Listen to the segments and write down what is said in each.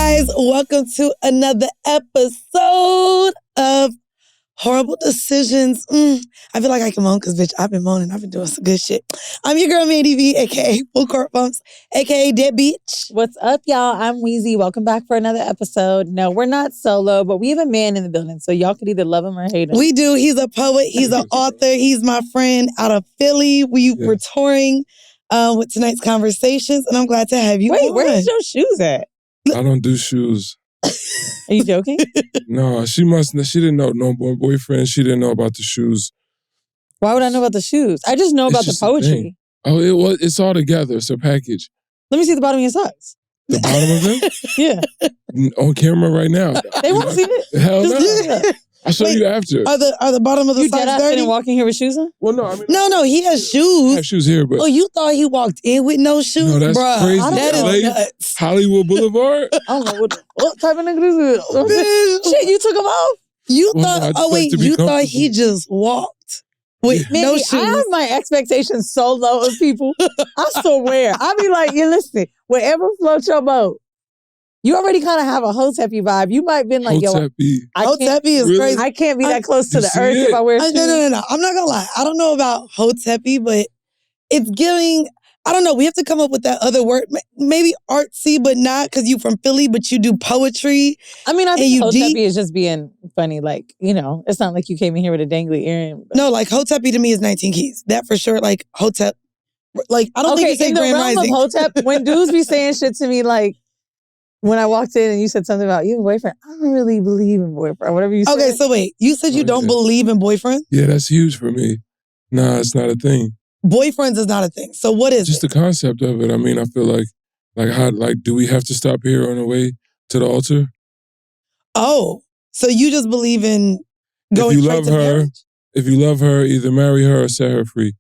guys, welcome to another episode of Whoreible Decisions. I feel like I can moan because, bitch, I've been moaning. I've been doing some good shit. I'm your girl, Mandii, a.k.a. Full Court Bumps, a.k.a. Dead Beach. What's up, y'all? I'm Wheezy. Welcome back for another episode. No, we're not solo, but we have a man in the building, so y'all could either love him or hate him. We do. He's a poet. He's an author. He's my friend out of Philly. We were touring with tonight's conversations, and I'm glad to have you Wait, on. where's your shoes at? I don't do shoes. Are you joking? No, she didn't know no boyfriend. She didn't know about the shoes. Why would I know about the shoes? I just know about the poetry. Oh, it's all together. It's a package. Let me see the bottom of your socks. The bottom of it? Yeah. On camera right now. They won't see it. Hell no. Just I'll show you after. Are the bottom of the you socks dead ass dirty? didn't walk in here with shoes on? Well, no, I mean... No, he has I shoes. have shoes here, but... Oh, you thought he walked in with no shoes? No, that's Bruh, crazy. That LA, is nuts. Hollywood Boulevard? I don't know what type of nigga this is. Bitch. Shit, you took them off? You Well, thought, no, I just like to be you thought comfortable. he just walked with Man, no shoes. I have my expectations so low of people. I swear. I be like, you listen, wherever floats your boat, you already kind of have a Hotepi vibe. You might have been like, yo, Hotepi. Hotepi is Really? crazy. I can't be that close to You the see earth it? if I wear shoes. No. I'm not gonna lie. I don't know about Hotepi, but it's giving. I don't know. We have to come up with that other word. Maybe artsy, but not because you from Philly, but you do poetry. I mean, I And think you Hotepi deep? is just being funny. Like, you know, it's not like you came in here with a dangly earring. No, like Hotepi to me is 19 keys. That for sure. Like Hotep. Like I don't think you say in the Grand realm Rising. of Hotep, when dudes be saying shit to me like, when I walked in and you said something about you have a boyfriend, I don't really believe in boyfriend, or whatever you said. Okay, so wait. You said you Oh, don't yeah. believe in boyfriends? Yeah, that's huge for me. Nah, it's not a thing. Boyfriends is not a thing. So what is Just it? the concept of it. I mean, I feel like do we have to stop here on the way to the altar? Oh, so you just believe in going If you straight love to her, marriage? if you love her, either marry her or set her free.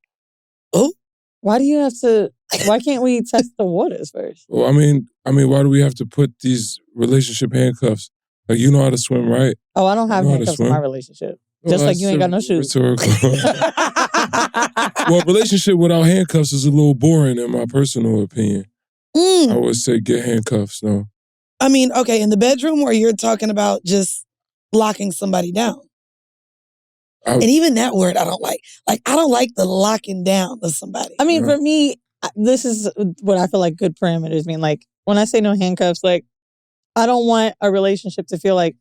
Why do you have to, why can't we test the waters first? Well, I mean, why do we have to put these relationship handcuffs? Like, you know how to swim, right? Oh, I don't have You know how to handcuffs in swim? my relationship. Just like you ain't got no shoes. Rhetorical. Well, a relationship without handcuffs is a little boring in my personal opinion. I would say get handcuffs, no. I mean, okay, in the bedroom or you're talking about just locking somebody down? And even that word I don't like. Like, I don't like the locking down of somebody. I mean, for me, this is what I feel like good parameters mean. Like, when I say no handcuffs, like, I don't want a relationship to feel like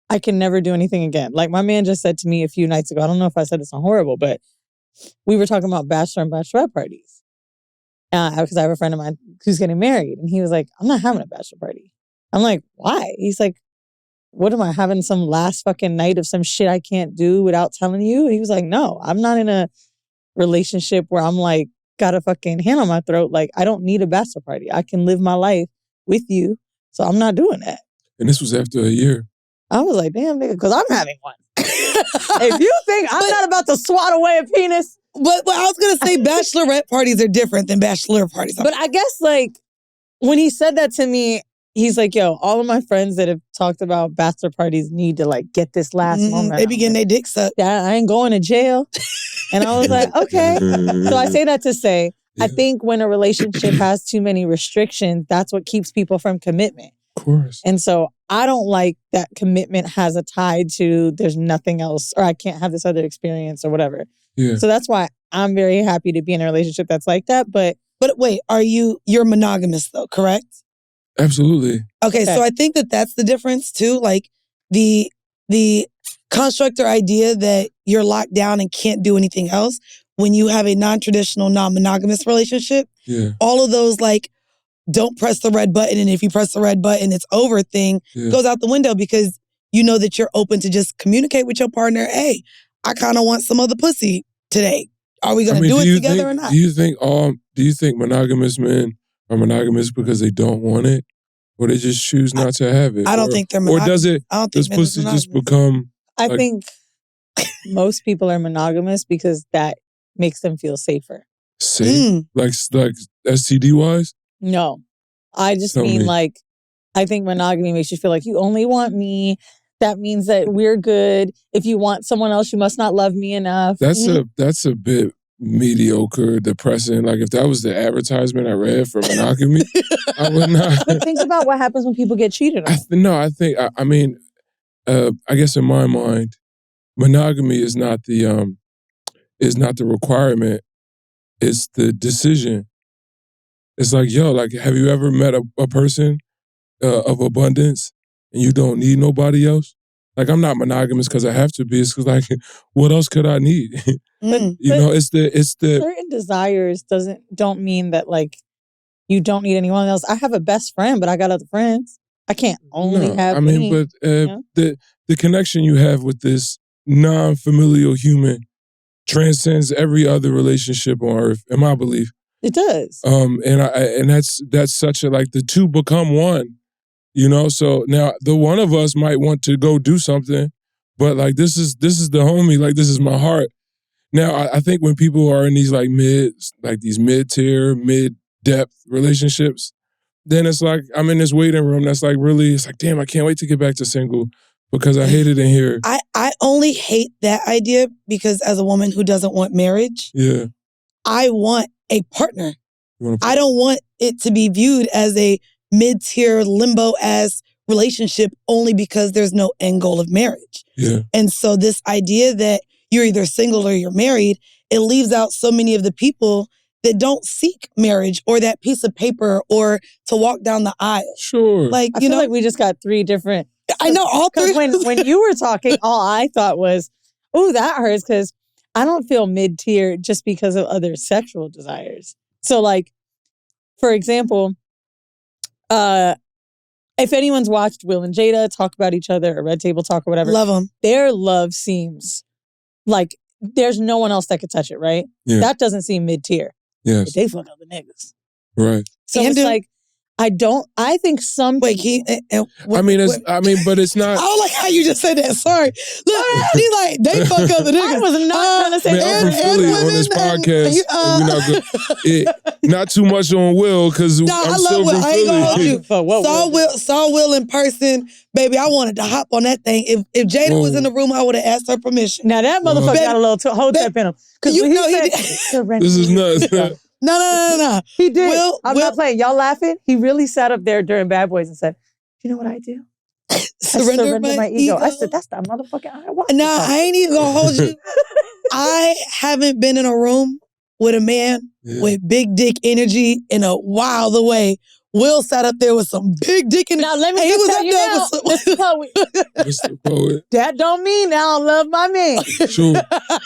I can never do anything again. Like, my man just said to me a few nights ago, I don't know if I said this on Whoreible, but we were talking about bachelor and bachelorette parties. Because I have a friend of mine who's getting married. And he was like, I'm not having a bachelor party. I'm like, why? He's like, what am I, having some last fucking night of some shit I can't do without telling you? He was like, no, I'm not in a relationship where I'm like, got a fucking hand on my throat. Like, I don't need a bachelor party. I can live my life with you. So I'm not doing that. And this was after a year. I was like, damn, nigga, because I'm having one. If you think I'm not about to swat away a penis. But I was going to say bachelorette parties are different than bachelor parties. But I guess, like, when he said that to me, he's like, yo, all of my friends that have talked about bachelor parties need to, like, get this last moment. They be getting their dick sucked. Yeah, I ain't going to jail. And I was like, okay. So I say that to say, I think when a relationship has too many restrictions, that's what keeps people from commitment. Of course. And so I don't like that commitment has a tie to there's nothing else or I can't have this other experience or whatever. Yeah. So that's why I'm very happy to be in a relationship that's like that. But wait, you're monogamous though, correct? Absolutely. Okay, so I think that's the difference too. Like the construct or idea that you're locked down and can't do anything else when you have a non-traditional, non-monogamous relationship. Yeah. All of those like don't press the red button and if you press the red button it's over thing goes out the window because you know that you're open to just communicate with your partner. Hey, I kind of want some other pussy today. Are we going to do it together or not? Do you think monogamous men are monogamous because they don't want it? Or they just choose not to have it? I don't think they're monogamous. Or does pussy just become... I think most people are monogamous because that makes them feel safer. Safe? Like STD-wise? No. I just mean like, I think monogamy makes you feel like you only want me. That means that we're good. If you want someone else, you must not love me enough. That's a bit mediocre, depressing. Like if that was the advertisement I read for monogamy, I would not. But think about what happens when people get cheated on. I guess in my mind, monogamy is not the requirement. It's the decision. It's like, yo, like, have you ever met a person of abundance and you don't need nobody else? Like, I'm not monogamous because I have to be. It's because, like, what else could I need? It's the certain desires don't mean that, like, you don't need anyone else. I have a best friend, but I got other friends. I can't only have me. But the connection you have with this non-familial human transcends every other relationship on earth, in my belief. It does. And that's such a, like, the two become one. So now the one of us might want to go do something, but, like, this is the homie, like, this is my heart. Now I think when people are in these, like, these mid-tier, mid-depth relationships, then it's like I'm in this waiting room that's, like, really, it's like, damn, I can't wait to get back to single because I hate it in here. I only hate that idea because as a woman who doesn't want marriage, I want a partner. I don't want it to be viewed as a mid-tier limbo-ass relationship only because there's no end goal of marriage. Yeah. And so this idea that you're either single or you're married, it leaves out so many of the people that don't seek marriage or that piece of paper or to walk down the aisle. Sure. Like, I feel like we just got three different. I know, all three. Because when you were talking, all I thought was, oh, that hurts because I don't feel mid-tier just because of other sexual desires. So, like, for example, if anyone's watched Will and Jada talk about each other or Red Table Talk or whatever, love them. Their love seems like there's no one else that could touch it, right? Yeah. That doesn't seem mid-tier. Yes. But they fuck other niggas. Right. So it's like, I think some Wait, but it's not. I don't like how you just said that. Sorry. Look, he's like, they fuck other niggas. I was not going to say that. I'm from Philly on this podcast. And we're not good. Not too much on Will because I'm still from Philly. I ain't gonna hold you. Saw Will in person. Baby, I wanted to hop on that thing. If Jada was in the room, I would have asked her permission. Now that motherfucker got a little hotep in him. Because you know he did. This is nuts. No. He did. I'm not playing. Y'all laughing? He really sat up there during Bad Boys and said, you know what I do? Surrender my ego. I said, that's the motherfucking I want. Nah, I ain't even gonna hold you. I haven't been in a room with a man with big dick energy in a wild way. Will sat up there with some big dick energy. Now let me just tell you now, Mr. Poet. That don't mean I don't love my man. Sure.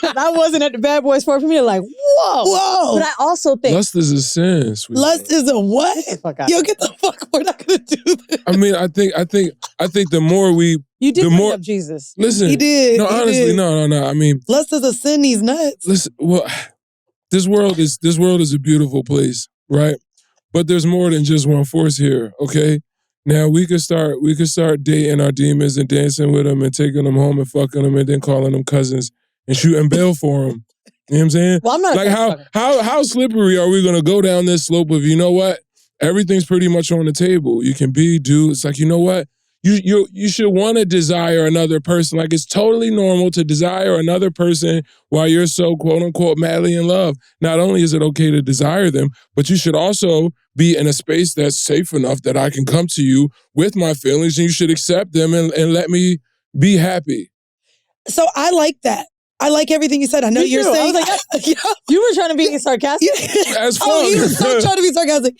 I wasn't at the Bad Boys 4 premiere like, whoa. But I also think lust is a sin. Sweetheart. Lust is a what? Yo, get the fuck. We're not gonna do this. I mean, I think the more we you did bring up Jesus. Listen, he did. No, honestly, no. I mean, lust is a sin. These nuts. Listen, well, this world is a beautiful place, right? But there's more than just one force here, okay? Now we could start dating our demons and dancing with them and taking them home and fucking them and then calling them cousins and shooting bail for them. You know what I'm saying? Well, I'm not like how slippery are we gonna go down this slope of, you know what? Everything's pretty much on the table. You can do. It's like, you know what? You should want to desire another person. Like, it's totally normal to desire another person while you're so quote unquote madly in love. Not only is it okay to desire them, but you should also be in a space that's safe enough that I can come to you with my feelings and you should accept them and let me be happy. So I like that. I like everything you said. I know you're saying. I was like, you were trying to be sarcastic. As fun. He was so trying to be sarcastic.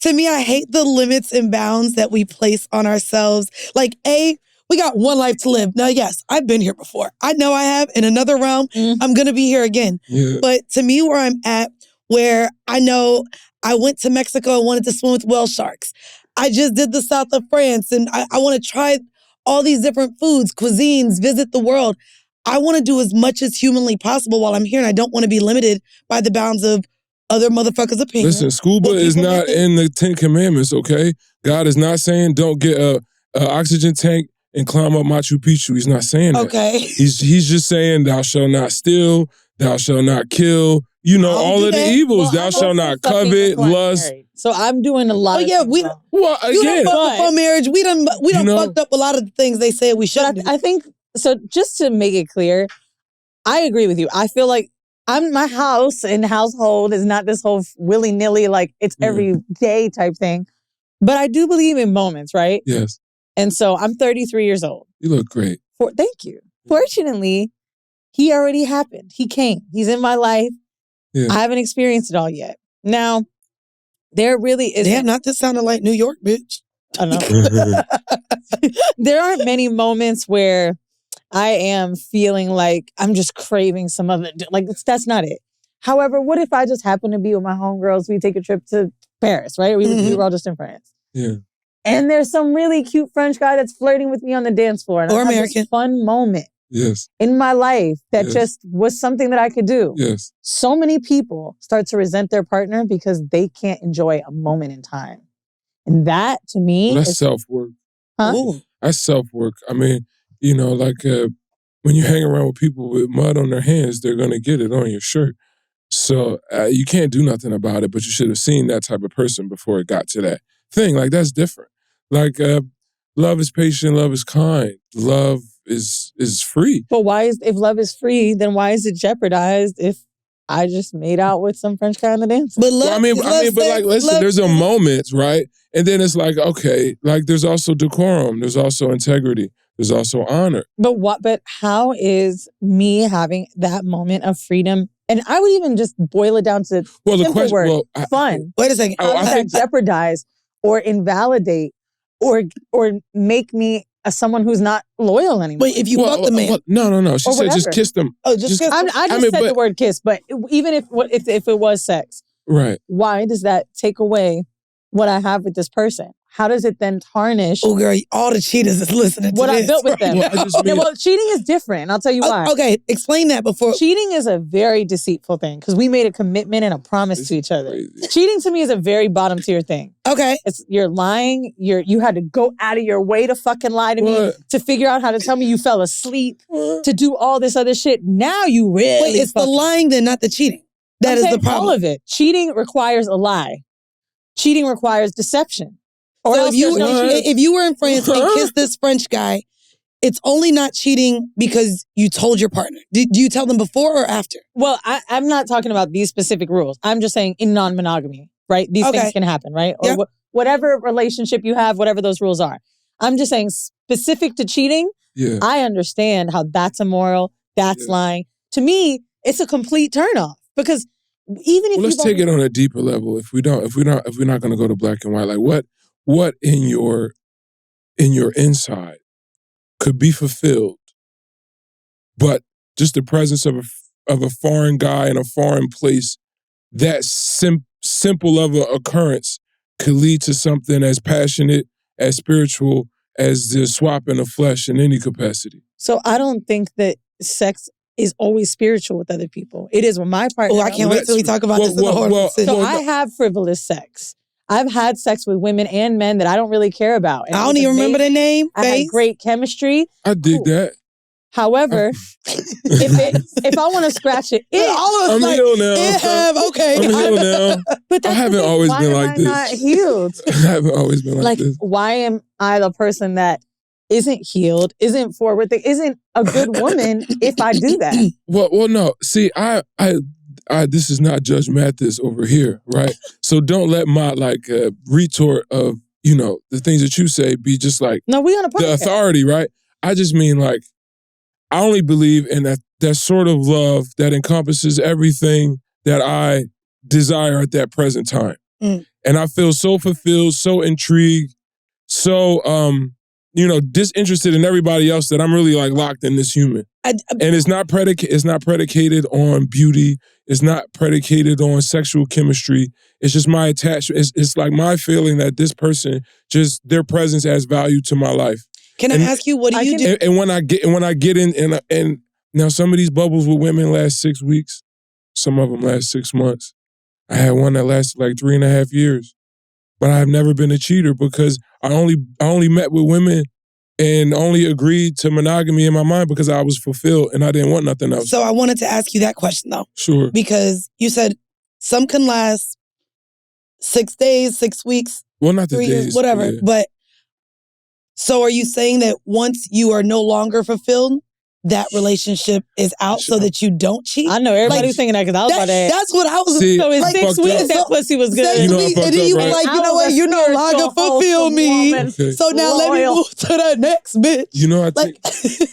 To me, I hate the limits and bounds that we place on ourselves. Like, we got one life to live. Now, yes, I've been here before. I know I have. In another realm, I'm going to be here again. Yeah. But to me, where I'm at, where I know I went to Mexico and wanted to swim with whale sharks. I just did the south of France and I want to try all these different foods, cuisines, visit the world. I want to do as much as humanly possible while I'm here, and I don't want to be limited by the bounds of other motherfuckers' opinions. Listen, scuba is not in the 10 Commandments, okay? God is not saying don't get a oxygen tank and climb up Machu Picchu. He's not saying that. Okay. He's just saying thou shalt not steal, thou shalt not kill. You know, all of the evils. Thou shalt not covet, lust. So I'm doing a lot of things wrong. Well, again. You done fucked before marriage. We done fucked up a lot of the things they said we shouldn't do. I think, so just to make it clear, I agree with you. I feel like my house and household is not this whole willy-nilly, like it's every day type thing. But I do believe in moments, right? Yes. And so I'm 33 years old. You look great. Thank you. Fortunately, he already happened. He came. He's in my life. Yeah. I haven't experienced it all yet. Now, there really isn't. Damn, not this sounding like New York, bitch. I know. There aren't many moments where I am feeling like I'm just craving some other, like that's not it. However, what if I just happen to be with my homegirls? We take a trip to Paris, right? We were all just in France. Yeah. And there's some really cute French guy that's flirting with me on the dance floor. And or I have American. this fun moment Yes. in my life that just was something that I could do. Yes. So many people start to resent their partner because they can't enjoy a moment in time. And that, to me, that's self-work. Huh? Ooh. That's self-work. I mean, you know, like when you hang around with people with mud on their hands, they're going to get it on your shirt. So you can't do nothing about it, but you should have seen that type of person before it got to that thing. Like, that's different. Like, love is patient, love is kind, love is free. But if love is free, then why is it jeopardized if I just made out with some French guy on the dance? But love, listen, there's a moment, right? And then it's like, okay, like there's also decorum, there's also integrity, there's also honor. But how is me having that moment of freedom? And I would even just boil it down to simple word, fun. Wait a second. How does that jeopardize or invalidate or make me someone who's not loyal anymore? Wait, if you fuck the man. No. She said just kiss them. Oh, just kiss them. I just said the word kiss, but even if it was sex, right? Why does that take away what I have with this person? How does it then tarnish? Oh, girl, all the cheaters is listening to what this. I built with them. Well, cheating is different, and I'll tell you why. Okay, explain that before. Cheating is a very deceitful thing because we made a commitment and a promise to each other. Crazy. Cheating to me is a very bottom tier thing. Okay, you're lying. You had to go out of your way to fucking lie to me to figure out how to tell me you fell asleep to do all this other shit. Now you really wait. It's the lying, then, not the cheating. That is the problem. All of it. Cheating requires a lie. Cheating requires deception. Or so if you were in France and kissed this French guy, it's only not cheating because you told your partner. Do you tell them before or after? Well, I'm not talking about these specific rules. I'm just saying in non-monogamy, right? These things can happen, right? Or whatever relationship you have, whatever those rules are. I'm just saying specific to cheating, I understand how that's immoral, that's lying. To me, it's a complete turnoff because even if let's take it on a deeper level. If we're not going to go to black and white, like what in your inside could be fulfilled, but just the presence of a foreign guy in a foreign place, that simple of an occurrence could lead to something as passionate, as spiritual as the swapping of flesh in any capacity. So I don't think that sex is always spiritual with other people. It is with my partner. Oh, I can't wait till we talk about this in the horrible decision. So I have frivolous sex. I've had sex with women and men that I don't really care about. I don't even remember the name. I had great chemistry. I dig that. However, if I want to scratch it, I'm healed now. Okay. I'm healed now. But I haven't always been like this. Not healed. I haven't always been like this. Why am I the person that isn't healed, isn't forward, isn't a good woman if I do that? Well, no. See, I this is not Judge Mathis over here, right? So don't let my retort of the things that you say be just like we on a podcast. The authority, right? I just mean I only believe in that sort of love that encompasses everything that I desire at that present time, and I feel so fulfilled, so intrigued, so disinterested in everybody else that I'm really locked in this human. And it's not predicated on beauty. It's not predicated on sexual chemistry. It's just my attachment. It's like my feeling that this person, just their presence adds value to my life. Can I ask you, what do you do? And when I get in, and now some of these bubbles with women last 6 weeks, some of them last 6 months. I had one that lasted 3.5 years. But I've never been a cheater because I only met with women and only agreed to monogamy in my mind because I was fulfilled and I didn't want nothing else. So I wanted to ask you that question though. Sure. Because you said some can last 6 days, 6 weeks. Well, not the 3 days. years, whatever. Yeah. But so are you saying that once you are no longer fulfilled, that relationship is out so that you don't cheat. I know everybody was thinking that because I was about to ask. That's what I was. See, So in I 6 fucked weeks, up. that pussy was good. You know I fucked and then you up, were right? like, you know what? You no longer fulfill me. Okay. So now let me move to the next bitch. You know,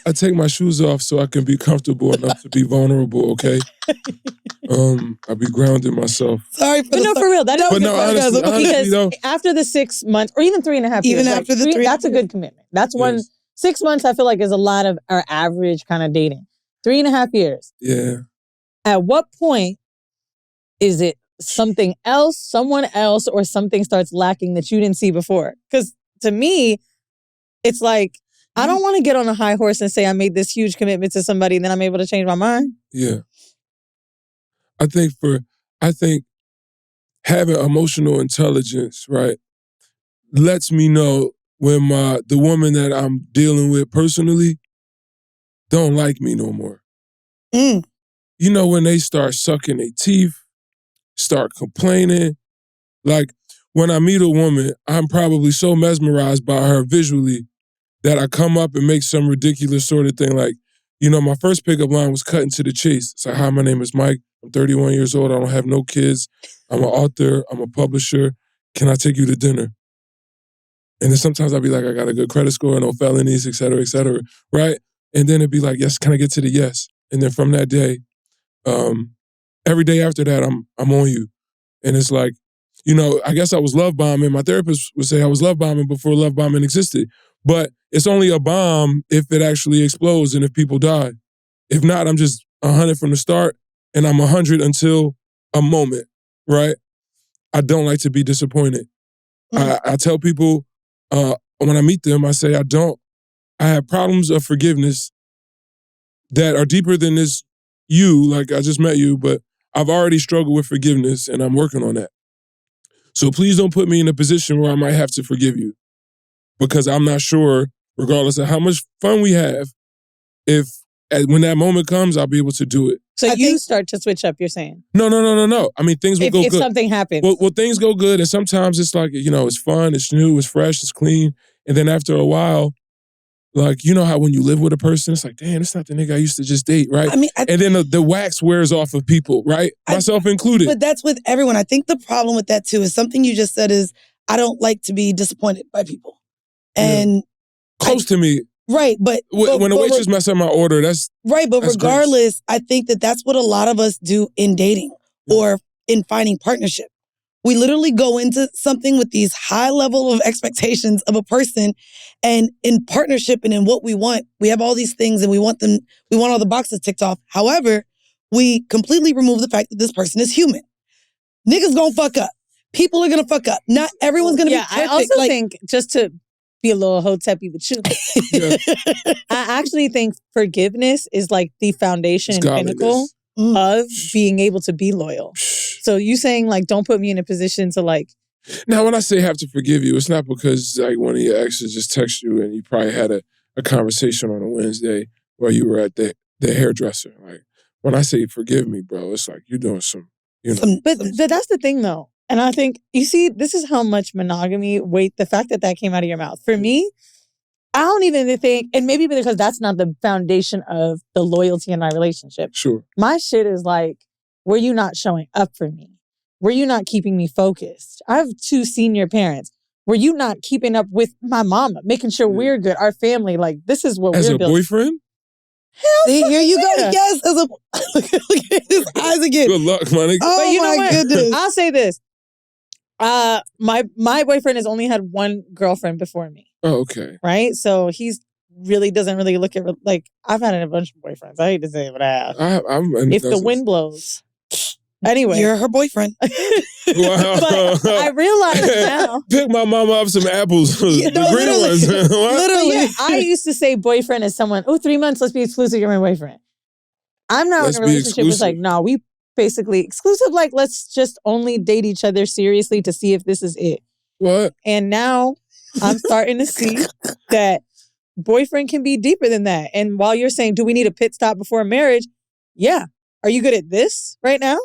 I take my shoes off so I can be comfortable enough to be vulnerable, okay? I be grounding myself. Sorry for But no, for real. That is But no, honestly, because though, after the 6 months, or even 3.5 years, Even after the 3.5 that's a good commitment. That's one. 6 months, I feel like, is a lot of our average kind of dating. 3.5 years. yeah. At what point is it something else, someone else, or something starts lacking that you didn't see before? Because to me, it's like, I don't want to get on a high horse and say I made this huge commitment to somebody and then I'm able to change my mind. Yeah. I think having emotional intelligence, right, lets me know when the woman that I'm dealing with personally don't like me no more. Mm. You know, when they start sucking their teeth, start complaining. Like, when I meet a woman, I'm probably so mesmerized by her visually that I come up and make some ridiculous sort of thing. Like, you know, my first pickup line was cutting to the chase. It's like, hi, my name is Mike. I'm 31 years old. I don't have no kids. I'm an author. I'm a publisher. Can I take you to dinner? And then sometimes I'll be like, I got a good credit score, no felonies, et cetera, right? And then it'd be like, yes, can I get to the yes? And then from that day, every day after that, I'm on you. And it's like, you know, I guess I was love bombing. My therapist would say I was love bombing before love bombing existed. But it's only a bomb if it actually explodes and if people die. If not, I'm just 100 from the start and I'm 100 until a moment, right? I don't like to be disappointed. I tell people when I meet them, I say I have problems of forgiveness that are deeper than this like I just met you, but I've already struggled with forgiveness and I'm working on that. So please don't put me in a position where I might have to forgive you because I'm not sure, regardless of how much fun we have, when that moment comes, I'll be able to do it. So you start to switch up, you're saying? No. I mean, things will go good. If something happens. Well, things go good, and sometimes it's like, you know, it's fun, it's new, it's fresh, it's clean. And then after a while, like, you know how when you live with a person, it's like, damn, it's not the nigga I used to just date, right? I mean, and then the wax wears off of people, right? Myself included. But that's with everyone. I think the problem with that too is something you just said is, I don't like to be disappointed by people. And close to me. Right, but when a waitress mess up my order, that's right. But that's regardless, I think that's what a lot of us do in dating or in finding partnership. We literally go into something with these high level of expectations of a person, and in partnership and in what we want, we have all these things and we want all the boxes ticked off. However, we completely remove the fact that this person is human. Niggas gonna fuck up. People are gonna fuck up. Not everyone's gonna be perfect. I also think, just to be a little hoteppy with you, I actually think forgiveness is like the foundation and pinnacle of being able to be loyal. So you saying like, don't put me in a position to like. Now, when I say have to forgive you, it's not because like one of your exes just texted you and you probably had a conversation on a Wednesday where you were at the hairdresser. Like, when I say forgive me, bro, it's like you're doing some, you know. But that's the thing though. And I think, you see, this is how much monogamy weight, the fact that came out of your mouth. For me, I don't even think, and maybe because that's not the foundation of the loyalty in my relationship. Sure. My shit is like, were you not showing up for me? Were you not keeping me focused? I have 2 senior parents. Were you not keeping up with my mama, making sure we're good, our family? Like, this is what we're building. As a boyfriend? Hell, see, here you go. Yes, as a look at his eyes again. Good luck, my nigga. Oh, but you know what? Goodness. I'll say this. My boyfriend has only had one girlfriend before me. Oh, okay. Right? So he's doesn't really look at, like, I've had a bunch of boyfriends. I hate to say it, but I have. If the wind blows. Anyway. You're her boyfriend. Wow. But I realize now. Pick my mama up some apples. The green ones. Literally. Yeah, I used to say boyfriend as someone, 3 months, let's be exclusive, you're my boyfriend. I'm now in a relationship with like, no, we basically exclusive, like, let's just only date each other seriously to see if this is it. What? And now I'm starting to see that boyfriend can be deeper than that. And while you're saying, do we need a pit stop before marriage? Yeah. Are you good at this right now?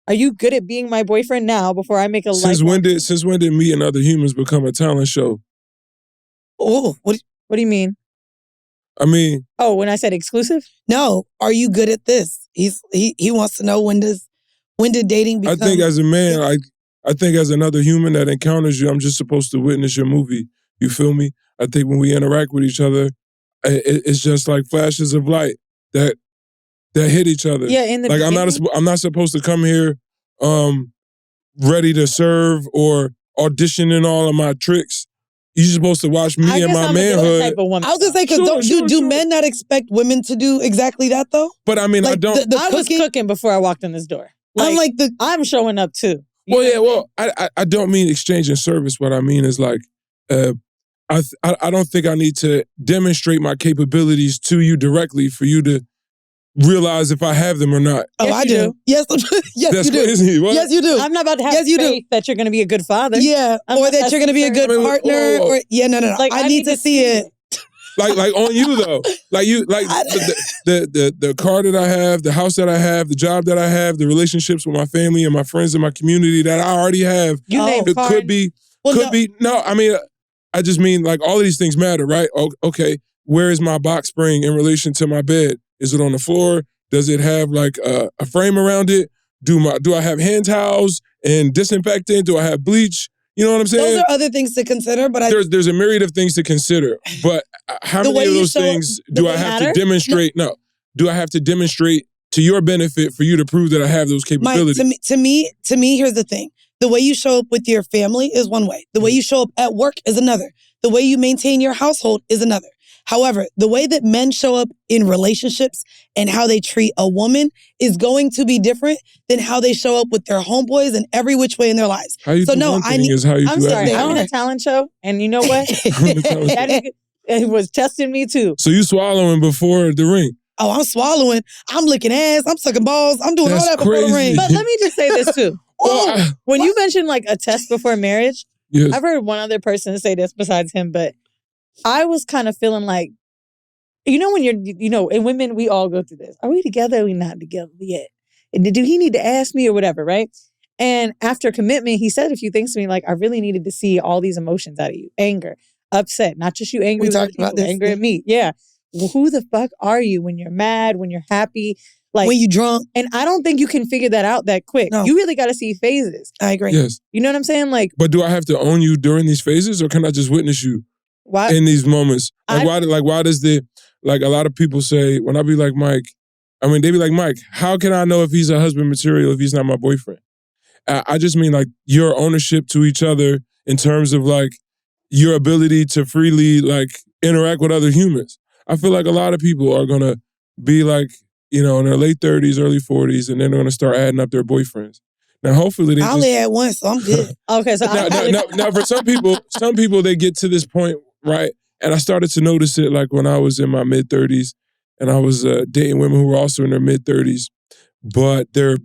Are you good at being my boyfriend now before I make a Since when did Me and Other Humans become a talent show? Oh, what do you mean? I mean... Oh, when I said exclusive? No. Are you good at this? He wants to know when did dating become... I think as a man, I think as another human that encounters you, I'm just supposed to witness your movie. You feel me? I think when we interact with each other, it's just like flashes of light that hit each other. Yeah, in the like beginning. I'm not supposed to come here ready to serve or auditioning all of my tricks. You're supposed to watch me and my manhood. Type of woman. I was gonna say, because do men not expect women to do exactly that though? But I mean, like I don't. I was cooking before I walked in this door. I'm showing up too. I don't mean exchanging service. What I mean is like, I don't think I need to demonstrate my capabilities to you directly for you to realize if I have them or not. Oh, yes, I do. Yes, yes, That's you do. crazy. What? Yes, you do. I'm not about to have faith that you're going to be a good father. Yeah, or that you're going to be a good partner. Or no. Like, I need to see it. Like on you though. The car that I have, the house that I have, the job that I have, the relationships with my family and my friends and my community that I already have. It could be. No, I mean, I just mean like all of these things matter, right? Okay, where is my box spring in relation to my bed? Is it on the floor? Does it have like a frame around it? Do I have hand towels and disinfectant? Do I have bleach? You know what I'm saying? Those are other things to consider, but there's a myriad of things to consider. But how many of those things do I have to demonstrate? No, do I have to demonstrate to your benefit for you to prove that I have those capabilities? Mike, to me, here's the thing. The way you show up with your family is one way. The way you show up at work is another. The way you maintain your household is another. However, the way that men show up in relationships and how they treat a woman is going to be different than how they show up with their homeboys and every which way in their lives. How you do one thing is how you I'm do sorry, everything. I'm on a talent show, and you know what? It was testing me too. So you swallowing before the ring? Oh, I'm swallowing. I'm licking ass. I'm sucking balls. I'm doing all that before the ring. But let me just say this too. When you mentioned like a test before marriage, yes. I've heard one other person say this besides him, but I was kind of feeling like, you know, when and women, we all go through this. Are we together? Are we not together yet? And do he need to ask me or whatever, right? And after commitment, he said a few things to me like, I really needed to see all these emotions out of you. Anger, upset, not just you angry. We talked about this. Anger at me. Yeah. Well, who the fuck are you when you're mad, when you're happy? Like, when you drunk. And I don't think you can figure that out that quick. No. You really got to see phases. I agree. Yes. You know what I'm saying? Like, but do I have to own you during these phases, or can I just witness you why? in these moments? Why does a lot of people say, when I be like, Mike, they be like, Mike, how can I know if he's a husband material if he's not my boyfriend? I just mean like your ownership to each other in terms of like your ability to freely like interact with other humans. I feel like a lot of people are gonna be like, in their late 30s, early 40s, and then they're gonna start adding up their boyfriends. Now, hopefully they I only had one, so I'm good. Okay, so now for some people they get to this point, right? And I started to notice it like when I was in my mid 30s, and I was dating women who were also in their mid 30s, but their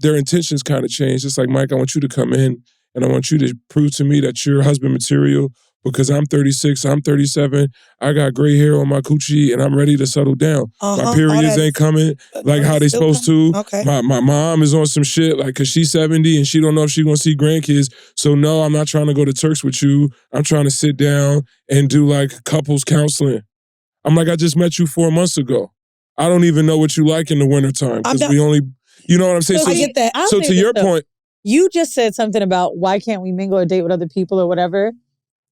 intentions kind of changed. It's like, Mike, I want you to come in, and I want you to prove to me that you're husband material. Because I'm 36, I'm 37, I got gray hair on my coochie, and I'm ready to settle down. My periods ain't coming like how they supposed to. Okay. My mom is on some shit, like, because she's 70 and she don't know if she's going to see grandkids. So no, I'm not trying to go to Turks with you. I'm trying to sit down and do like couples counseling. I'm like, I just met you 4 months ago. I don't even know what you like in the wintertime. Because we only, you know what I'm saying? I get that. So to your point. You just said something about why can't we mingle or date with other people or whatever.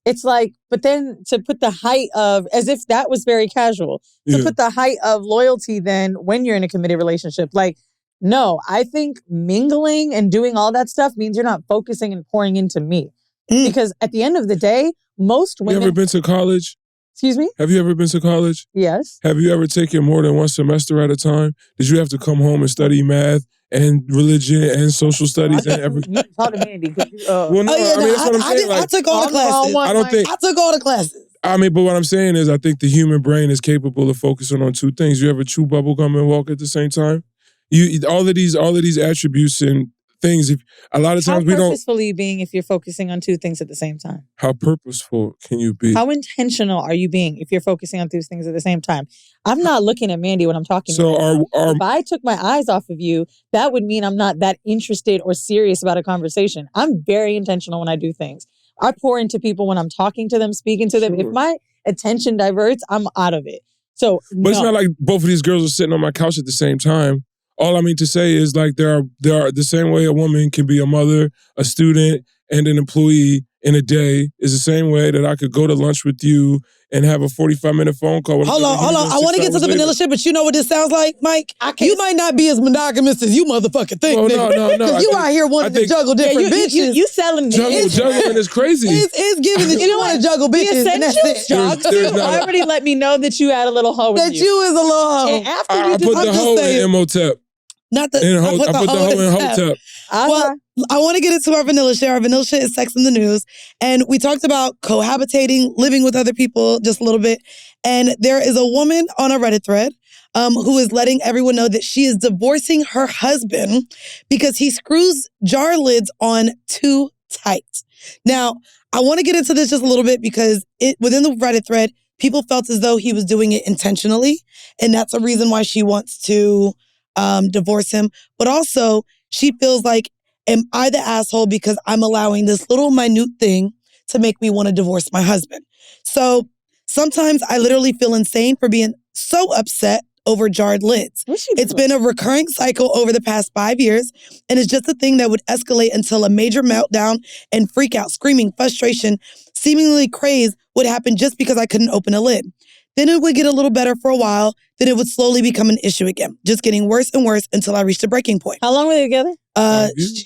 It's like, but then to put the height of, as if that was very casual, to put the height of loyalty then when you're in a committed relationship. Like, no, I think mingling and doing all that stuff means you're not focusing and pouring into me. Because at the end of the day, most women... You ever been to college? Excuse me? Have you ever been to college? Yes. Have you ever taken more than one semester at a time? Did you have to come home and study math and religion and social studies and everything? You talk to Mandii. Well, no, that's what I'm saying. I took all the classes. I took all the classes. But what I'm saying is I think the human brain is capable of focusing on two things. You ever chew bubble gum and walk at the same time? All of these attributes and things, a lot of times we don't... How purposeful are you being if you're focusing on two things at the same time? How purposeful can you be? How intentional are you being if you're focusing on two things at the same time? I'm not looking at Mandii when I'm talking to you. If I took my eyes off of you, that would mean I'm not that interested or serious about a conversation. I'm very intentional when I do things. I pour into people when I'm talking to them, speaking to them. attention diverts, I'm out of it. So, But it's not like both of these girls are sitting on my couch at the same time. All I mean to say is like there are the same way a woman can be a mother, a student, and an employee in a day is the same way that I could go to lunch with you and have a 45-minute phone call. Hold on. I want to get to the vanilla shit, but you know what this sounds like, Mike? You might not be as monogamous as you motherfucking think, nigga. No. Because you out here wanting to juggle different bitches. You selling juggling is crazy. It's giving that you want to juggle bitches, and that's it. You already let me know that you had a little hoe with that you is a little hoe. And after I put the hoe in Imhotep. Not the I put the hoe in Hotep. Well, I want to get into our vanilla shit. Our vanilla shit is sex in the news. And we talked about cohabitating, living with other people just a little bit. And there is a woman on a Reddit thread who is letting everyone know that she is divorcing her husband because he screws jar lids on too tight. Now, I want to get into this just a little bit because within the Reddit thread, people felt as though he was doing it intentionally. And that's a reason why she wants to divorce him. But also, she feels like, am I the asshole because I'm allowing this little minute thing to make me want to divorce my husband? So sometimes I literally feel insane for being so upset over jarred lids. It's been a recurring cycle over the past 5 years, and it's just a thing that would escalate until a major meltdown and freak out, screaming, frustration, seemingly craze would happen just because I couldn't open a lid. Then it would get a little better for a while, then it would slowly become an issue again, just getting worse and worse until I reached a breaking point. How long were they together?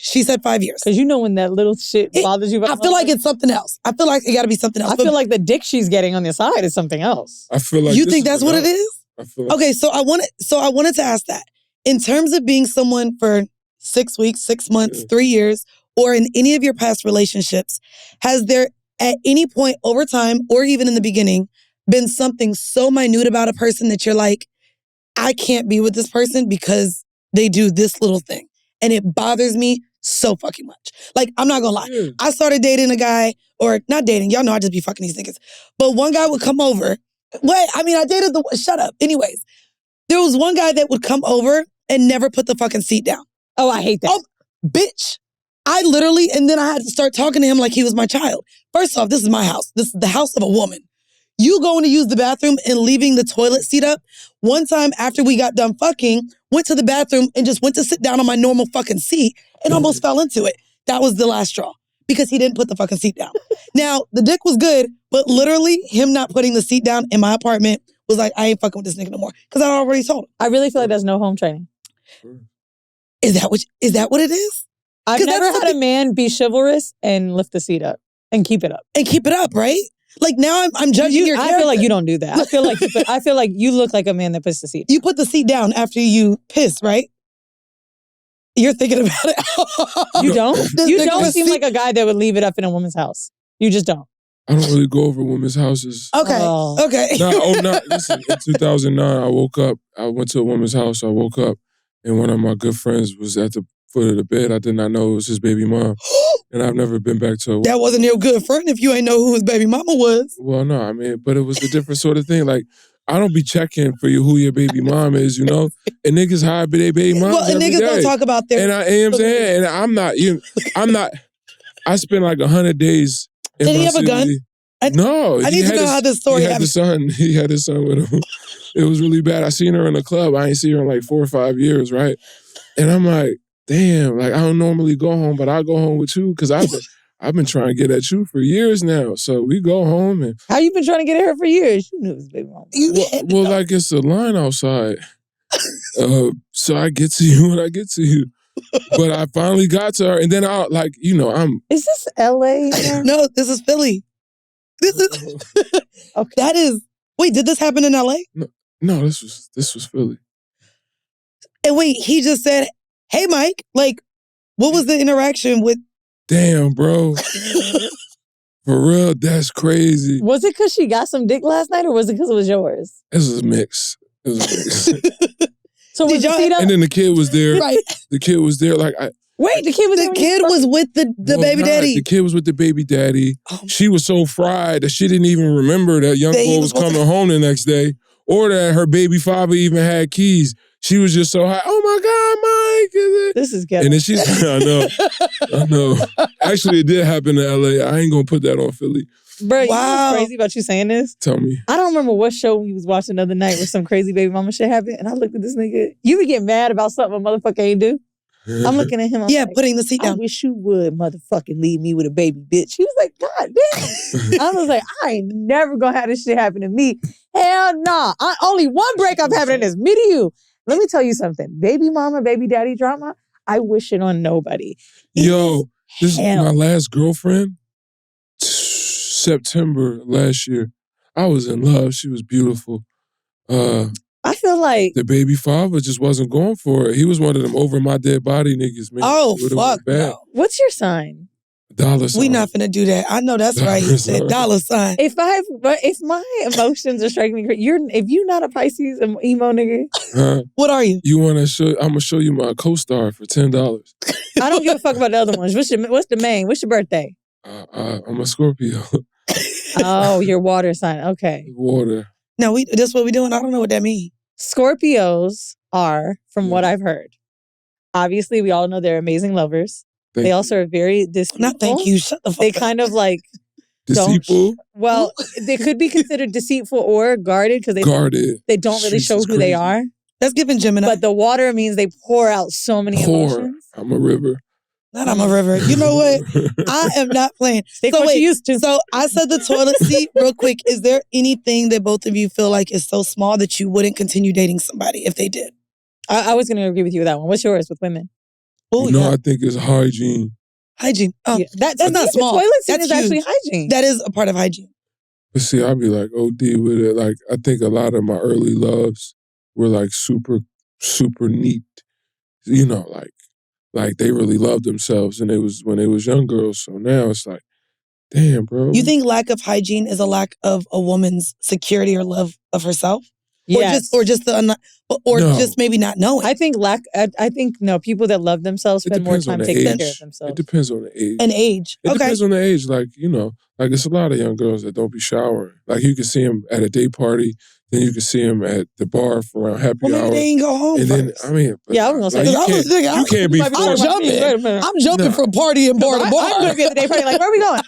She said 5 years. Because you know when that little shit bothers you. I feel like it's something else. I feel like it got to be something else. I feel like the dick she's getting on the side is something else. I feel like you think that's what it is? I feel like okay, so I wanted to ask that. In terms of being someone for 6 weeks, 6 months, 3 years, or in any of your past relationships, has there at any point over time or even in the beginning been something so minute about a person that you're like, I can't be with this person because they do this little thing. And it bothers me so fucking much. Like, I'm not gonna lie. I started dating a guy, or not dating, y'all know I just be fucking these niggas. But one guy would come over. I dated shut up. Anyways, there was one guy that would come over and never put the fucking seat down. Oh, I hate that. Oh, bitch. I literally, and then I had to start talking to him like he was my child. First off, this is my house. This is the house of a woman. You going to use the bathroom and leaving the toilet seat up. One time after we got done fucking, went to the bathroom and just went to sit down on my normal fucking seat and almost fell into it. That was the last straw because he didn't put the fucking seat down. Now, the dick was good, but literally him not putting the seat down in my apartment was like, I ain't fucking with this nigga no more because I already told him. I really feel like there's no home training. Is that what it is? I've never had a man be chivalrous and lift the seat up and keep it up. And keep it up, right? Like now I'm judging your character. I feel like you don't do that. I feel like you look like a man that puts the seat down. You put the seat down after you piss, right? You're thinking about it. You don't? You don't seem like a guy that would leave it up in a woman's house. You just don't. I don't really go over women's houses. Okay. Okay. Listen, in 2009, I woke up. I went to a woman's house. I woke up, and one of my good friends was at the foot of the bed. I did not know it was his baby mom. And I've never been back to a That wasn't your good friend if you ain't know who his baby mama was. Well, no, I mean, but it was a different sort of thing. Like, I don't be checking for who your baby mom is, you know? And niggas hide their baby moms and niggas don't talk about their... And you know what I'm saying? And I spent like 100 days in Did he have city. a gun? No. I need to know how this story happened. He had his son with him. It was really bad. I seen her in the club. I ain't seen her in like 4 or 5 years, right? And I'm like, damn, like I don't normally go home, but I go home with you because I've been trying to get at you for years now. So we go home and... How you been trying to get at her for years? You knew it was baby mama. Well, like it's a line outside. So I get to you when I get to you. But I finally got to her and then Is this LA? No, this is Philly. This is... Okay. That is... Wait, did this happen in LA? No, this was Philly. And wait, he just said, hey, Mike, like, what was the interaction with... Damn, bro. For real, that's crazy. Was it because she got some dick last night or was it because it was yours? It was a mix. So was the seat up? And then the kid was there. Right. The kid was there like... Wait, the kid was there? The kid was with the baby daddy. The kid was with the baby daddy. She was so fried that she didn't even remember that young boy was coming home the next day or that her baby father even had keys. She was just so high. Oh my God, Mike! This is ghetto. And then she's, I know. Actually, it did happen in LA. I ain't gonna put that on Philly. Bro, you know Wow. what's crazy about you saying this? Tell me. I don't remember what show we was watching the other night where some crazy baby mama shit happened. And I looked at this nigga. You would get mad about something a motherfucker ain't do. I'm looking at him. I'm like, putting the seat I down. wish you would motherfucking leave me with a baby bitch. He was like, God damn. I was like, I ain't never gonna have this shit happen to me. Hell nah. Only one breakup happening is me to you. Let me tell you something. Baby mama, baby daddy drama, I wish it on nobody. Yo, this is my last girlfriend. September last year. I was in love. She was beautiful. I feel like the baby father just wasn't going for it. He was one of them over my dead body niggas, man. Oh, fuck no. What's your sign? $sign. We not finna do that. I know that's right. He said $sign. If my emotions are striking me, if you're not a Pisces emo nigga, what are you? You want to show? I'm gonna show you my co-star for $10. I don't give a fuck about the other ones. What's the main? What's your birthday? I'm a Scorpio. Oh, your water sign. Okay. Water. No, that's what we doing. I don't know what that means. Scorpios are, from what I've heard, obviously we all know they're amazing lovers. They also are very deceitful. Not thank you. Shut the fuck up. They kind of like deceitful. Well, they could be considered deceitful or guarded because they don't really show who they are. That's giving Gemini. But the water means they pour out so many emotions. I'm a river. Not I'm a river. You know what? I am not playing. So wait, you used to. So I said the toilet seat real quick. Is there anything that both of you feel like is so small that you wouldn't continue dating somebody if they did? I was going to agree with you with that one. What's yours with women? Oh, no, I think it's hygiene. Hygiene. Oh, yeah, that's not small. The toilet seat that's is actually hygiene. That is a part of hygiene. But see, I'd be like OD with it. Like, I think a lot of my early loves were like super, super neat. You know, like they really loved themselves, and it was when they was young girls. So now it's like, damn, bro. You think lack of hygiene is a lack of a woman's security or love of herself? Yes. Or just maybe not knowing. I think people that love themselves spend more time taking care of themselves. It depends on the age. An age. It depends on the age. Like, you know, like it's a lot of young girls that don't be showering. Like you can see them at a day party, then you can see them at the bar for around happy hour. They ain't go home. And then, I mean, yeah, I was gonna say, you can't be. I'm jumping from party and bar to bar. I'm going to be at the day party. Like, where are we going?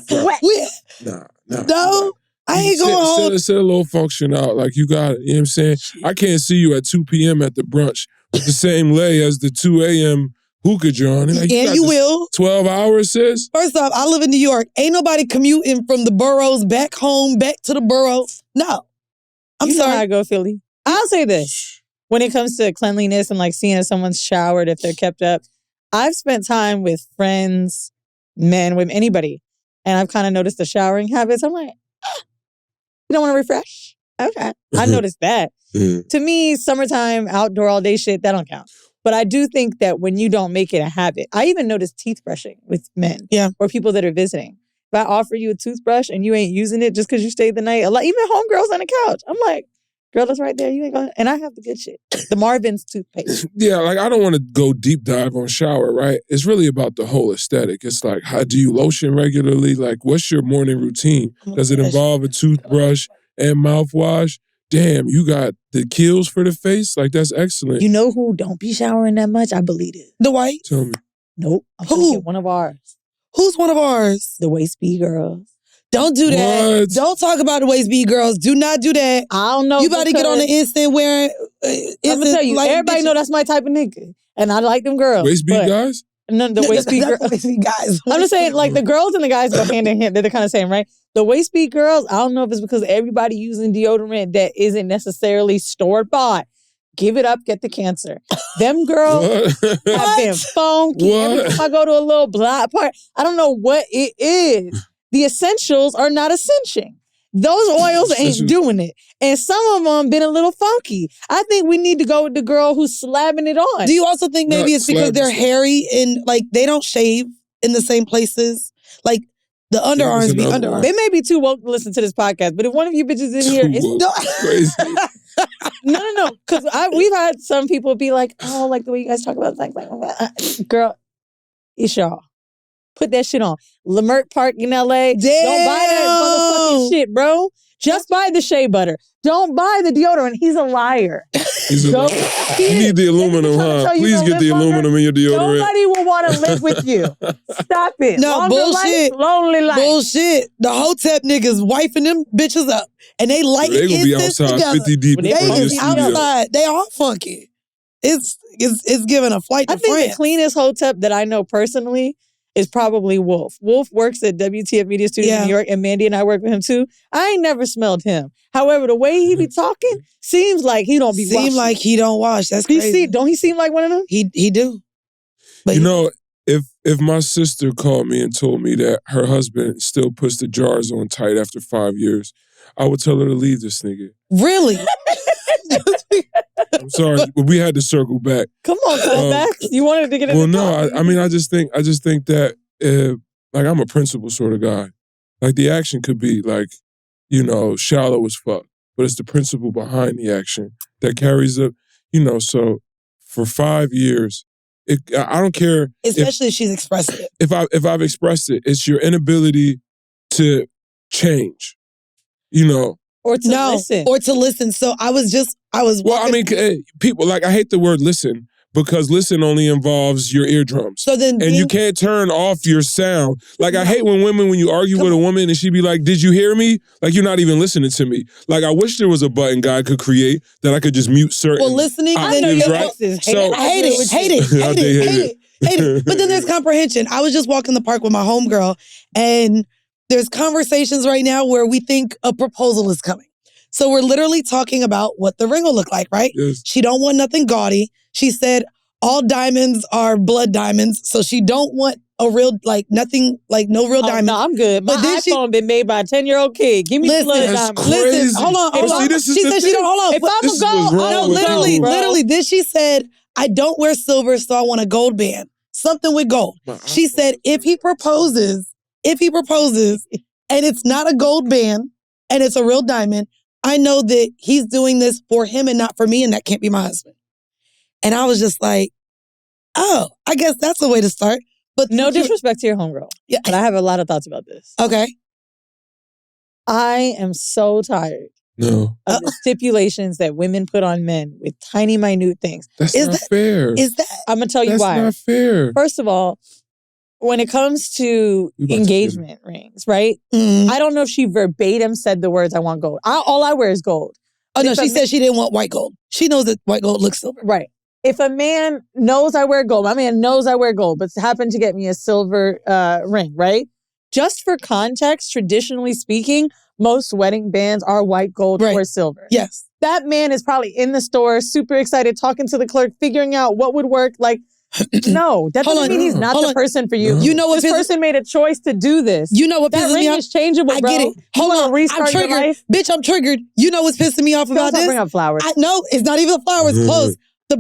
Sweat. No. I ain't going home. Set a little function out. Like you got it. You know what I'm saying? I can't see you at 2 p.m. at the brunch with the same lay as the 2 a.m. hookah joint. Like, you will. 12 hours, sis? First off, I live in New York. Ain't nobody commuting from the boroughs back home, back to the borough. No. I'm sorry. Know how I go, Philly. I'll say this. When it comes to cleanliness and like seeing if someone's showered, if they're kept up, I've spent time with friends, men, women, anybody, and I've kind of noticed the showering habits. I'm like, you don't want to refresh? Okay. I noticed that. To me, summertime, outdoor all day shit, that don't count. But I do think that when you don't make it a habit, I even noticed teeth brushing with men or people that are visiting. If I offer you a toothbrush and you ain't using it just because you stayed the night, even homegirls on the couch, I'm like, girl, that's right there. You ain't going. And I have the good shit. The Marvin's toothpaste. Yeah, like I don't want to go deep dive on shower, right? It's really about the whole aesthetic. It's like, how do you lotion regularly? Like, what's your morning routine? Does it involve a toothbrush and mouthwash? Damn, you got the Kiehl's for the face? Like, that's excellent. You know who don't be showering that much? I believe it. The white? Tell me. Nope. Who? One of ours. Who's one of ours? The Waist B girls. Don't do that. What? Don't talk about the Waist B girls. Do not do that. I don't know. You about to get on the instant wearing. I'm gonna tell you, everybody know that's my type of nigga, and I like them girls. Waist B guys? None of the Waist B girls. Waist B guys. I'm just saying, like the girls and the guys go hand in hand. They're the kind of same, right? The Waist B girls. I don't know if it's because everybody using deodorant that isn't necessarily store bought. Give it up, get the cancer. Them girls have been funky. Every time I go to a little block party, I don't know what it is. The essentials are not essential. Those oils ain't doing it. And some of them been a little funky. I think we need to go with the girl who's slabbing it on. Do you also think maybe it's because they're hairy and like they don't shave in the same places? Like the underarms be underarms. They may be too woke to listen to this podcast, but if one of you bitches in here is crazy. No. Because we've had some people be like, oh, like the way you guys talk about like girl, it's y'all. Put that shit on. Leimert Park in LA. Damn. Don't buy that motherfucking shit, bro. Just buy the shea butter. Don't buy the deodorant. He's a liar. You need the aluminum, huh? Please get the aluminum in your deodorant. Nobody will want to live with you. Stop it. No, Longer bullshit. Life, lonely life. Bullshit. The Hotep niggas wifing them bitches up. And they light They gonna be incense outside together. 50 deep. They is outside. They all funky. It's giving a flight to I think France. the cleanest Hotep that I know personally is probably Wolf. Wolf works at WTF Media Studios in New York, and Mandii and I work with him too. I ain't never smelled him. However, the way he be talking seems like he don't be washing. Like he don't wash. That's crazy. Don't he seem like one of them? He do. But you know, if my sister called me and told me that her husband still puts the jars on tight after 5 years, I would tell her to leave this nigga. Really? I'm sorry, but we had to circle back. Come on, come back. You wanted to get in the Well, no, I mean, I just think that, like, I'm a principle sort of guy. Like, the action could be, like, you know, shallow as fuck, but it's the principle behind the action that carries up, you know, so for 5 years, I don't care. Especially if she's expressed it. If I've expressed it, it's your inability to change, you know. Or to listen. So I was walking. Well, I mean, people, like, I hate the word listen because listen only involves your eardrums. So then and you can't turn off your sound. Like, I hate when you argue with a woman and she be like, did you hear me? Like, you're not even listening to me. Like, I wish there was a button God could create that I could just mute certain listening, octaves, right? So, I hate it. But then there's comprehension. I was just walking the park with my homegirl, and there's conversations right now where we think a proposal is coming. So we're literally talking about what the ring will look like, right? Yes. She don't want nothing gaudy. She said all diamonds are blood diamonds. So she don't want a real, like, nothing, like no real diamonds. No, I'm good. My iPhone been made by a 10-year-old kid. Give me blood diamonds. Listen, hold on. She said she don't, hold on. If I'm a gold, literally, then she said, I don't wear silver, so I want a gold band. Something with gold. She said, if he proposes, and it's not a gold band, and it's a real diamond, I know that he's doing this for him and not for me, and that can't be my husband. And I was just like, oh, I guess that's the way to start. But no disrespect to your homegirl. Yeah. But I have a lot of thoughts about this. Okay. I am so tired of the stipulations that women put on men with tiny, minute things. That's not fair. I'm going to tell you why. That's not fair. First of all, when it comes to engagement rings, right? Mm-hmm. I don't know if she verbatim said the words, I want gold. All I wear is gold. Oh, no, she said she didn't want white gold. She knows that white gold looks silver. Right. If a man knows I wear gold, my man knows I wear gold, but happened to get me a silver ring, right? Just for context, traditionally speaking, most wedding bands are white gold or silver. Yes. That man is probably in the store, super excited, talking to the clerk, figuring out what would work. Like, no, that doesn't mean he's not the person for you. You know what? This person made a choice to do this. You know what pisses me off? That ring is changeable, bro. I get it. Hold on, I'm triggered. Bitch, I'm triggered. You know what's pissing me off about this? Bring up flowers. No, it's not even flowers. Close. The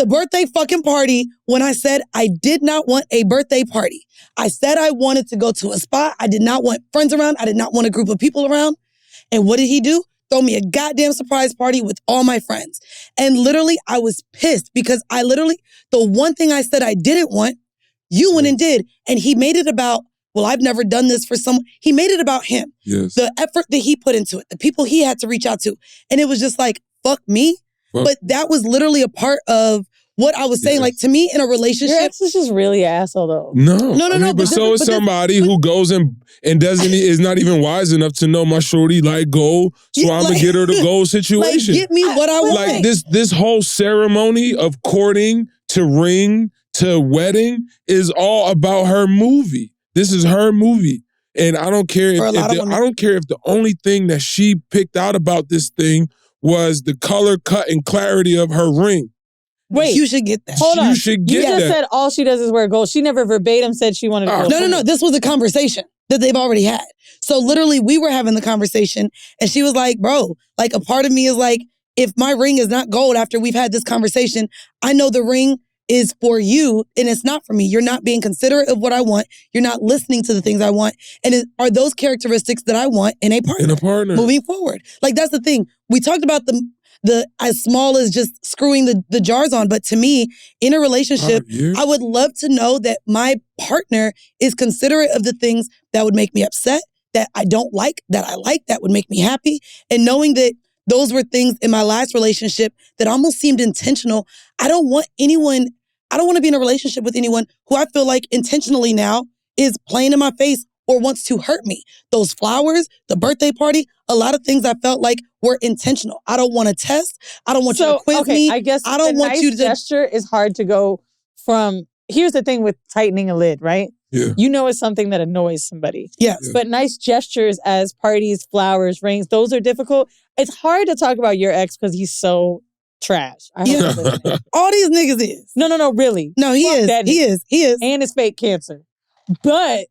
birthday fucking party. When I said I did not want a birthday party, I said I wanted to go to a spot. I did not want friends around. I did not want a group of people around. And what did he do? Throw me a goddamn surprise party with all my friends. And literally, I was pissed because the one thing I said I didn't want, you went and did. And he made it about, well, I've never done this for someone. He made it about him. Yes. The effort that he put into it, the people he had to reach out to. And it was just like, fuck me. But that was literally a part of what I was saying. Like, to me, in a relationship. Your ex is just really asshole, though. No. But so is somebody who goes and is not even wise enough to know my shorty like gold, so I'm going to get her the gold situation. Like, get me what I want. Like, this whole ceremony of courting to ring to wedding is all about her movie. This is her movie. And I don't care if the only thing that she picked out about this thing was the color, cut, and clarity of her ring. Wait, you should get that. Hold on. You should get that. You just said all she does is wear gold. She never verbatim said she wanted gold. No. This was a conversation that they've already had. So literally, we were having the conversation, and she was like, bro, like, a part of me is like, if my ring is not gold after we've had this conversation, I know the ring is for you, and it's not for me. You're not being considerate of what I want. You're not listening to the things I want. And are those characteristics that I want in a partner? Moving forward. Like, that's the thing. We talked about the as small as just screwing the jars on. But to me, in a relationship, I would love to know that my partner is considerate of the things that would make me upset, that I don't like, that I like, that would make me happy. And knowing that those were things in my last relationship that almost seemed intentional. I don't want to be in a relationship with anyone who I feel like intentionally now is playing in my face or wants to hurt me. Those flowers, the birthday party, a lot of things I felt like were intentional. I don't want to test. I don't want you to quiz me. I guess I don't want nice you to gesture is hard to go from. Here's the thing with tightening a lid, right? Yeah. You know it's something that annoys somebody. Yes. Yeah. But nice gestures as parties, flowers, rings, those are difficult. It's hard to talk about your ex because he's so trash. I hope you're listening. All these niggas is. No, really. No, he Fuck is. that He nigga. is. He is. And it's fake cancer. But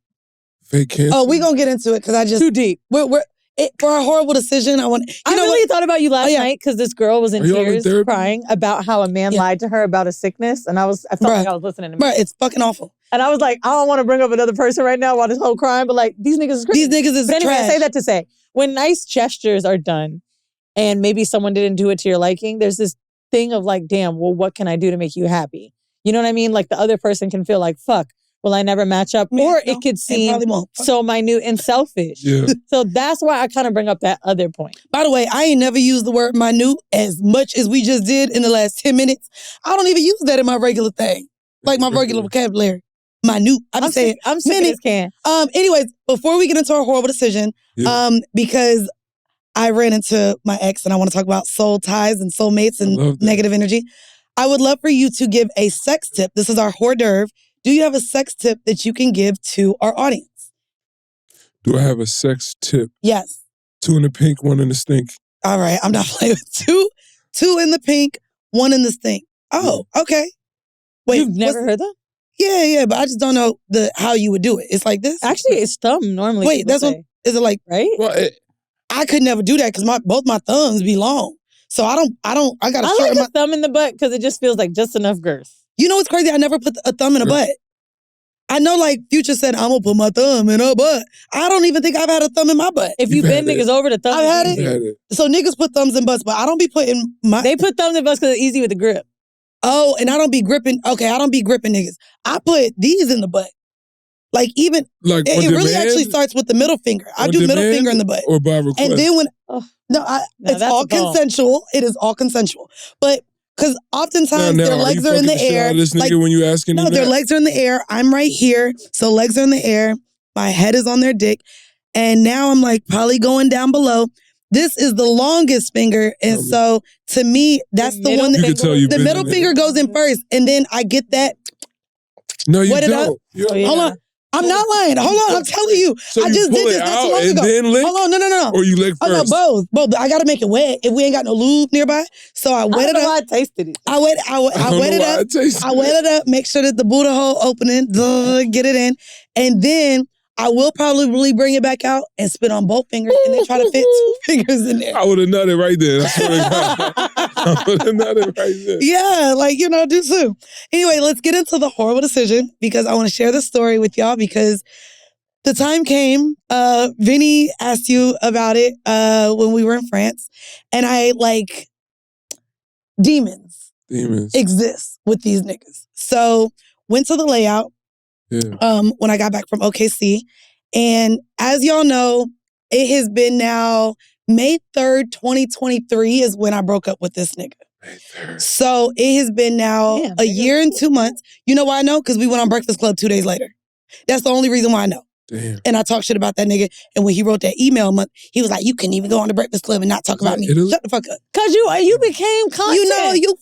Fake cancer. Oh, we gonna get into it because I just too deep. For our horrible decision. I really thought about you last night because this girl was in Are y'all in tears therapy? crying about how a man lied to her about a sickness, and I felt like I was listening to me. Bruh, it's fucking awful. And I was like, I don't want to bring up another person right now while this whole crying, but like these niggas is crazy. These niggas is But anyway, trash. I say that to say, when nice gestures are done and maybe someone didn't do it to your liking, there's this thing of like, damn, well, what can I do to make you happy? You know what I mean? Like the other person can feel like, fuck, will I never match up? Or it could seem so minute and selfish. Yeah. So that's why I kind of bring up that other point. By the way, I ain't never used the word minute as much as we just did in the last 10 minutes. I don't even use that in my regular thing. Like my regular vocabulary. Minute. I'm saying I'm sick of this can. Anyways, before we get into our horrible decision, because I ran into my ex and I want to talk about soul ties and soulmates and negative energy, I would love for you to give a sex tip. This is our hors d'oeuvre. Do you have a sex tip that you can give to our audience? Do I have a sex tip? Yes. 2 in the pink, 1 in the stink. All right, I'm not playing with 2 in the pink, 1 in the stink. Oh, okay. Wait, you've never heard that? Yeah, but I just don't know how you would do it. It's like this? Actually, it's thumb normally. Wait, that's what, is it like? Right? Well, I could never do that because both my thumbs be long. So I gotta I shorten like a thumb in the butt because it just feels like just enough girth. You know what's crazy? I never put a thumb in a butt. I know like Future said, I'm gonna put my thumb in her butt. I don't even think I've had a thumb in my butt. If you bend niggas over, the thumb I've had is easy. it. So niggas put thumbs in butts, but I don't be putting They put thumbs in butts because it's easy with the grip. Oh, and I don't be gripping. Okay, I don't be gripping niggas. I put these in the butt. Like even, like it really actually starts with the middle finger. I do middle finger in the butt. Or by request. And then it's all consensual. It is all consensual. But because oftentimes their legs are in the air. This nigga when you asking no, their legs are in the air. I'm right here. So legs are in the air. My head is on their dick. And now I'm like probably going down below. This is the longest finger. And so to me, that's the one that the middle finger goes in first. And then I get that. No, you don't. Hold on. I'm not lying. Hold on. I'm telling you. So I just did this not too long ago. Then lick? Hold on. No. Or you lick first? Oh, no, both. I got to make it wet if we ain't got no lube nearby. So I wet it up. I tasted it. I wet it up. I wet it up. Make sure that the Buddha hole opening. Get it in. And then I will probably bring it back out and spit on both fingers and then try to fit 2 fingers in there. I would have nutted right there. I swear to God. I would have nutted right there. Yeah, do so. Anyway, let's get into the horrible decision because I want to share this story with y'all because the time came, Vinny asked you about it when we were in France, and demons exist with these niggas. So went to the layout when I got back from OKC, and as y'all know, it has been now May 3rd, 2023 is when I broke up with this nigga. So it has been now a year and 2 months. You know why I know? Because we went on Breakfast Club 2 days later. That's the only reason why I know. Damn. And I talked shit about that nigga. And when he wrote that email, he was like, you couldn't even go on the Breakfast Club and not talk about me. Shut the fuck up. Because you became content.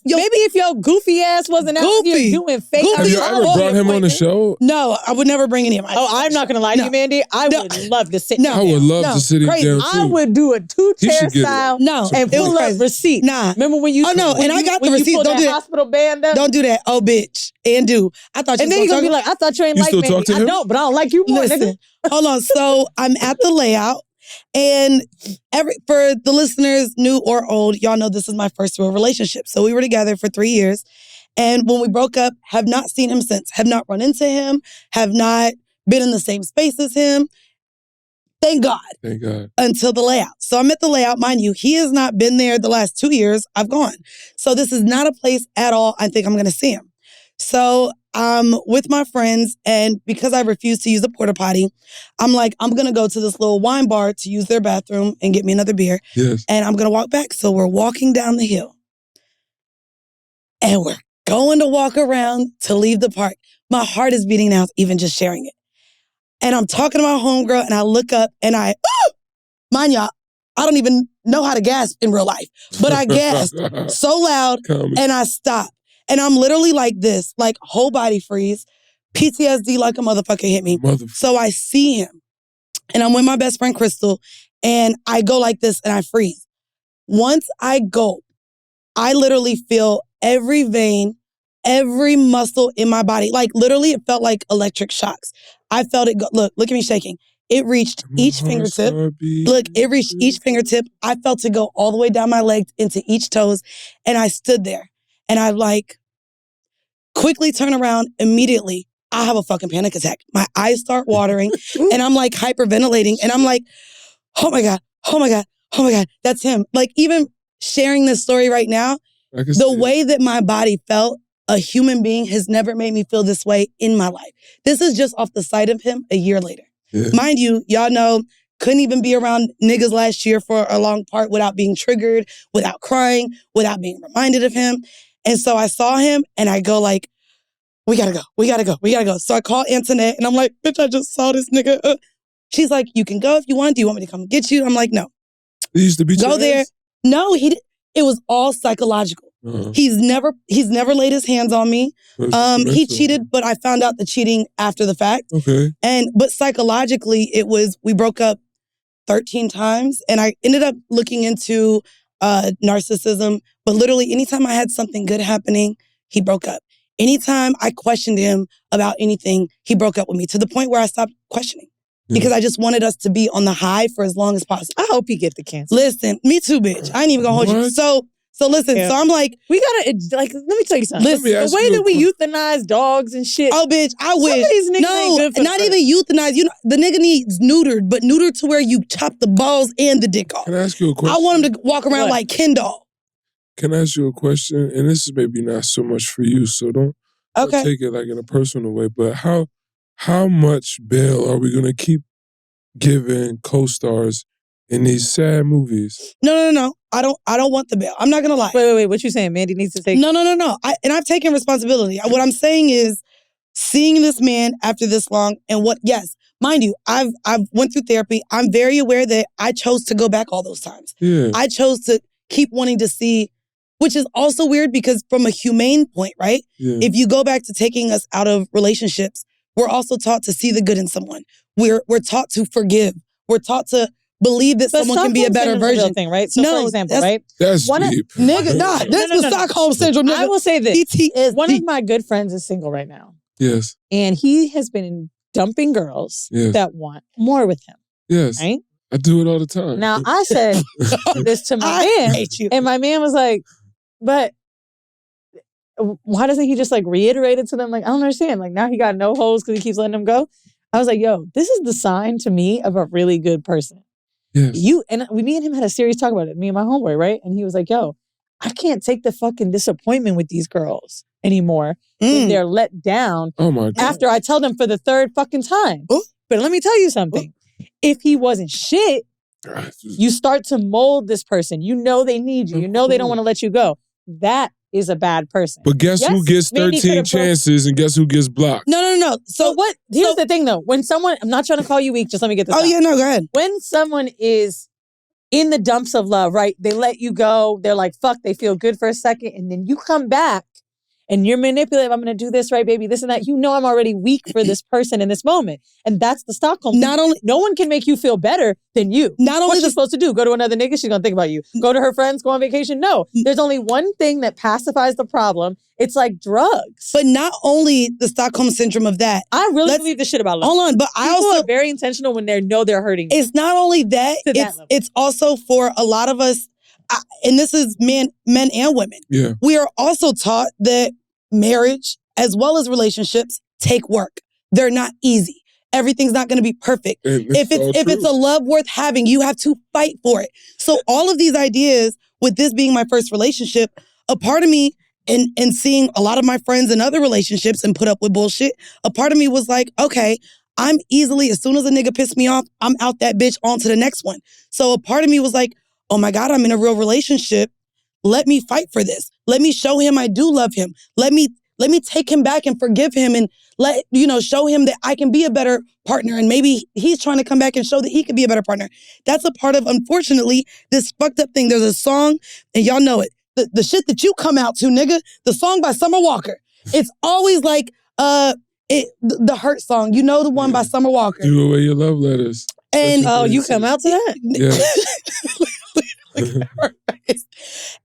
Maybe if your goofy ass wasn't out here doing fake. Have you ever brought him on the show? No, I would never bring any of my I'm not going to lie to you, Mandii. I would love to sit down. I would love to sit him down, too. I would do a 2-chair style and pull up receipt. Nah. Remember when you... Oh, no, and I got the receipt. Don't do that. Hospital band up? Don't do that. Oh, bitch. And do. I thought you and then you're going to be like, I thought you ain't like me. I don't, but I don't like you more. Listen, hold on. So I'm at the layout, and for the listeners, new or old, y'all know this is my first real relationship. So we were together for 3 years, and when we broke up, have not seen him since. Have not run into him. Have not been in the same space as him. Thank God. Thank God. Until the layout. So I'm at the layout, mind you. He has not been there the last 2 years. I've gone. So this is not a place at all I think I'm going to see him. So I'm with my friends, and because I refuse to use the porta potty, I'm like, I'm going to go to this little wine bar to use their bathroom and get me another beer. Yes. And I'm going to walk back. So we're walking down the hill. And we're going to walk around to leave the park. My heart is beating now, even just sharing it. And I'm talking to my homegirl, and I look up, and mind y'all, I don't even know how to gasp in real life. But I gasped so loud, and I stopped. And I'm literally like this, like whole body freeze, PTSD like a motherfucker hit me. So I see him, and I'm with my best friend, Crystal, and I go like this, and I freeze. Once I gulp, I literally feel every vein, every muscle in my body. Like literally, it felt like electric shocks. I felt it go, look at me shaking. It reached each fingertip. Look, it reached each fingertip. I felt it go all the way down my leg into each toes. And I stood there, and I like quickly turn around immediately. I have a fucking panic attack. My eyes start watering, and I'm like hyperventilating. And I'm like, oh my God, oh my God, oh my God, that's him. Like even sharing this story right now, the way that my body felt, a human being has never made me feel this way in my life. This is just off the sight of him a year later. Yeah. Mind you, y'all know, couldn't even be around niggas last year for a long part without being triggered, without crying, without being reminded of him. And so I saw him, and I go like, we gotta go, we gotta go, we gotta go. So I call Antoinette, and I'm like, bitch, I just saw this nigga. She's like, you can go if you want. Do you want me to come get you? I'm like, no. He used to beat go your there. ass? No, it was all psychological. Uh-huh. He's never laid his hands on me. He cheated, but I found out the cheating after the fact. Okay. But psychologically, we broke up 13 times, and I ended up looking into narcissism. But literally, anytime I had something good happening, he broke up. Anytime I questioned him about anything, he broke up with me to the point where I stopped questioning. Because I just wanted us to be on the high for as long as possible. I hope he get the cancer. Listen, me too, bitch. I ain't even gonna hold you. So listen, so I'm like... We gotta, like, let me tell you something. Listen, the way that we euthanize dogs and shit. Oh, bitch, I wish. Some of these niggas ain't good for not even euthanize. You know, the nigga needs neutered, but neutered to where you chop the balls and the dick off. Can I ask you a question? I want him to walk around like Ken doll. Can I ask you a question? And this is maybe not so much for you, so don't take it like in a personal way, but how much bail are we gonna keep giving co-stars in these sad movies? No. I don't want the bail. I'm not gonna lie. Wait. What you saying? Mandii needs to take... No. I've taken responsibility. What I'm saying is, seeing this man after this long, and yes, mind you, I've went through therapy. I'm very aware that I chose to go back all those times. Yeah. I chose to keep wanting to see, which is also weird because from a humane point, right? Yeah. If you go back to taking us out of relationships, we're also taught to see the good in someone. We're taught to forgive. We're taught to believe that someone can be a better version. Thing, right? So, for example, right? That's deep. Nigga, this is Stockholm Syndrome. Nigga. I will say this. PTSD. One of my good friends is single right now. Yes. And he has been dumping girls that want more with him. Yes. Right? I do it all the time. Now, I said this to my man. And my man was like, but why doesn't he just like reiterate it to them? Like, I don't understand. Like, now he got no hoes because he keeps letting them go. I was like, yo, this is the sign to me of a really good person. Yes. Me and him had a serious talk about it, me and my homeboy, right? And he was like, yo, I can't take the fucking disappointment with these girls anymore when they're let down after I tell them for the third fucking time. Ooh. But let me tell you something. If he wasn't shit, you start to mold this person. You know they need you. You know they don't want to let you go. That is a bad person. But guess who gets 13 chances and guess who gets blocked? No. So what? Here's the thing though. When someone, I'm not trying to call you weak, just let me get this out. Yeah, no, go ahead. When someone is in the dumps of love, right? They let you go. They're like, fuck, they feel good for a second. And then you come back and you're manipulative. I'm going to do this, right, baby? This and that. You know I'm already weak for this person in this moment. And that's the Stockholm thing. No one can make you feel better than you. What's she supposed to do? Go to another nigga? She's going to think about you. Go to her friends? Go on vacation? No. There's only one thing that pacifies the problem. It's like drugs. But not only the Stockholm Syndrome of that. I really believe this shit about love. Hold on, but People I also are very intentional when they know they're hurting you. It's not only that, it's also for a lot of us, and this is men and women. Yeah. We are also taught that marriage, as well as relationships, take work. They're not easy. Everything's not going to be perfect. If it's a love worth having, you have to fight for it. So all of these ideas, with this being my first relationship, a part of me and seeing a lot of my friends in other relationships and put up with bullshit, a part of me was like, okay, I'm easily, as soon as a nigga pissed me off, I'm out that bitch on to the next one. So a part of me was like, oh my God, I'm in a real relationship. Let me fight for this. Let me show him I do love him. Let me take him back and forgive him and show him that I can be a better partner. And maybe he's trying to come back and show that he can be a better partner. That's a part of, unfortunately, this fucked up thing. There's a song, and y'all know it. The shit that you come out to, nigga, the song by Summer Walker. It's always like the hurt song. You know the one by Summer Walker. Do away your love letters. And you come out to that? Yeah.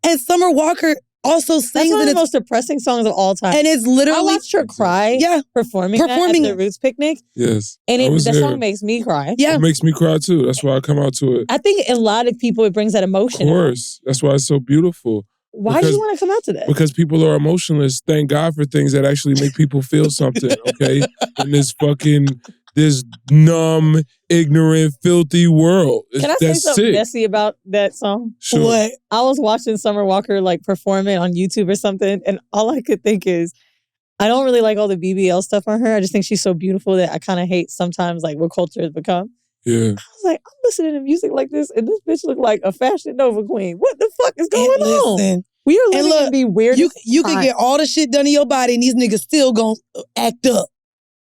And Summer Walker also sings. That's one of the most depressing songs of all time. And it's literally. I watched her cry performing that at the Roots picnic. Yes. And the song makes me cry. Yeah. It makes me cry too. That's why I come out to it. I think a lot of people, it brings that emotion. Of course. That's why it's so beautiful. Why do you want to come out to that? Because people are emotionless. Thank God for things that actually make people feel something, okay? In this numb, ignorant, filthy world. Can I say something messy about that song? Sure. What? I was watching Summer Walker perform it on YouTube or something, and all I could think is, I don't really like all the BBL stuff on her. I just think she's so beautiful that I kind of hate sometimes what culture has become. Yeah. I was like, I'm listening to music like this, and this bitch look like a Fashion Nova queen. What the fuck is going on? We are living in the weird. You can get all the shit done in your body, and these niggas still gonna act up.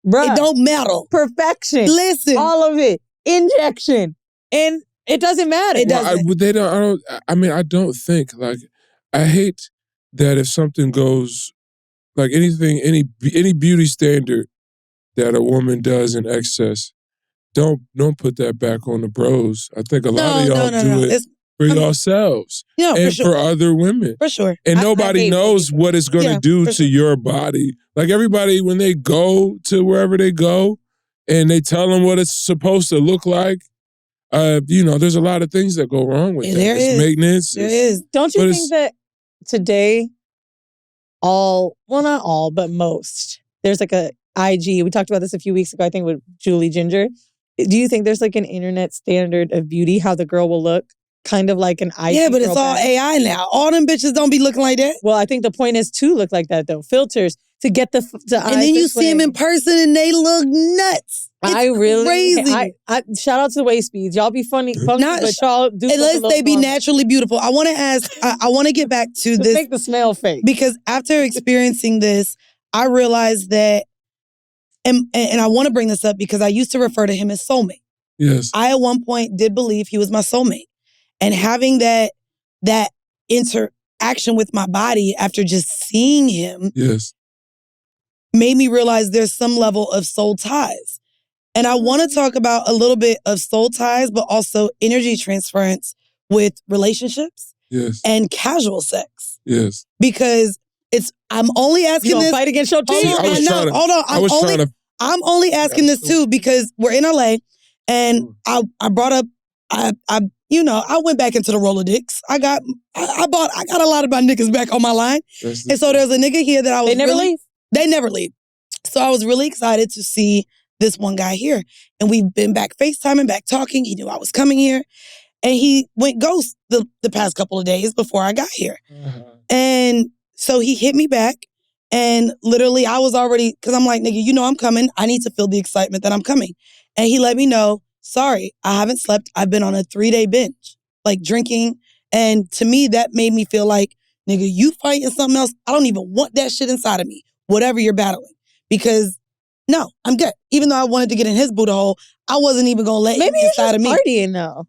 Bruh, it don't matter. Perfection. Listen, all of it. Injection, and it doesn't matter. It doesn't. I don't think I hate that if something goes anything, any beauty standard that a woman does in excess. Don't put that back on the bros. I think a lot of y'all do it for yourselves and for other women. For sure. And nobody knows what it's going to do to your body. Everybody, when they go to wherever they go and they tell them what it's supposed to look like, there's a lot of things that go wrong with that. It's maintenance. There is. Don't you think that today, not all, but most, there's a IG, we talked about this a few weeks ago, I think with Julie Ginger. Do you think there's an internet standard of beauty, how the girl will look? Kind of like an IG. Yeah, but it's all AI now. All them bitches don't be looking like that. Well, I think the point is to look like that though. Filters to get the and then you see them in person and they look nuts. It's crazy. I shout out to the waist speeds. Y'all be funny, but y'all do. Unless they be naturally beautiful. I want to ask. I want to get back to this. Make the smell fake. Because after experiencing this, I realized that, and I want to bring this up because I used to refer to him as soulmate. Yes. I at one point did believe he was my soulmate, and having that interaction with my body after just seeing him, made me realize there's some level of soul ties. And I want to talk about a little bit of soul ties, but also energy transference with relationships and casual sex. Yes. Because I'm only asking this. Fight against your team? Hold on. I'm only asking this too because we're in LA and I brought up, I went back into the Rolodicks. I got a lot of my niggas back on my line. And so there's a nigga here that I was They never leave? So I was really excited to see this one guy here. And we've been back FaceTiming, back talking. He knew I was coming here. And he went ghost the past couple of days before I got here. And so he hit me back. And literally I was already, because I'm like, nigga, I'm coming. I need to feel the excitement that I'm coming. And he let me know, sorry, I haven't slept. I've been on a 3-day binge, drinking. And to me, that made me feel like, nigga, you fighting something else. I don't even want that shit inside of me, whatever you're battling. Because no, I'm good. Even though I wanted to get in his booty hole, I wasn't even going to let him inside of me. Maybe he's partying though.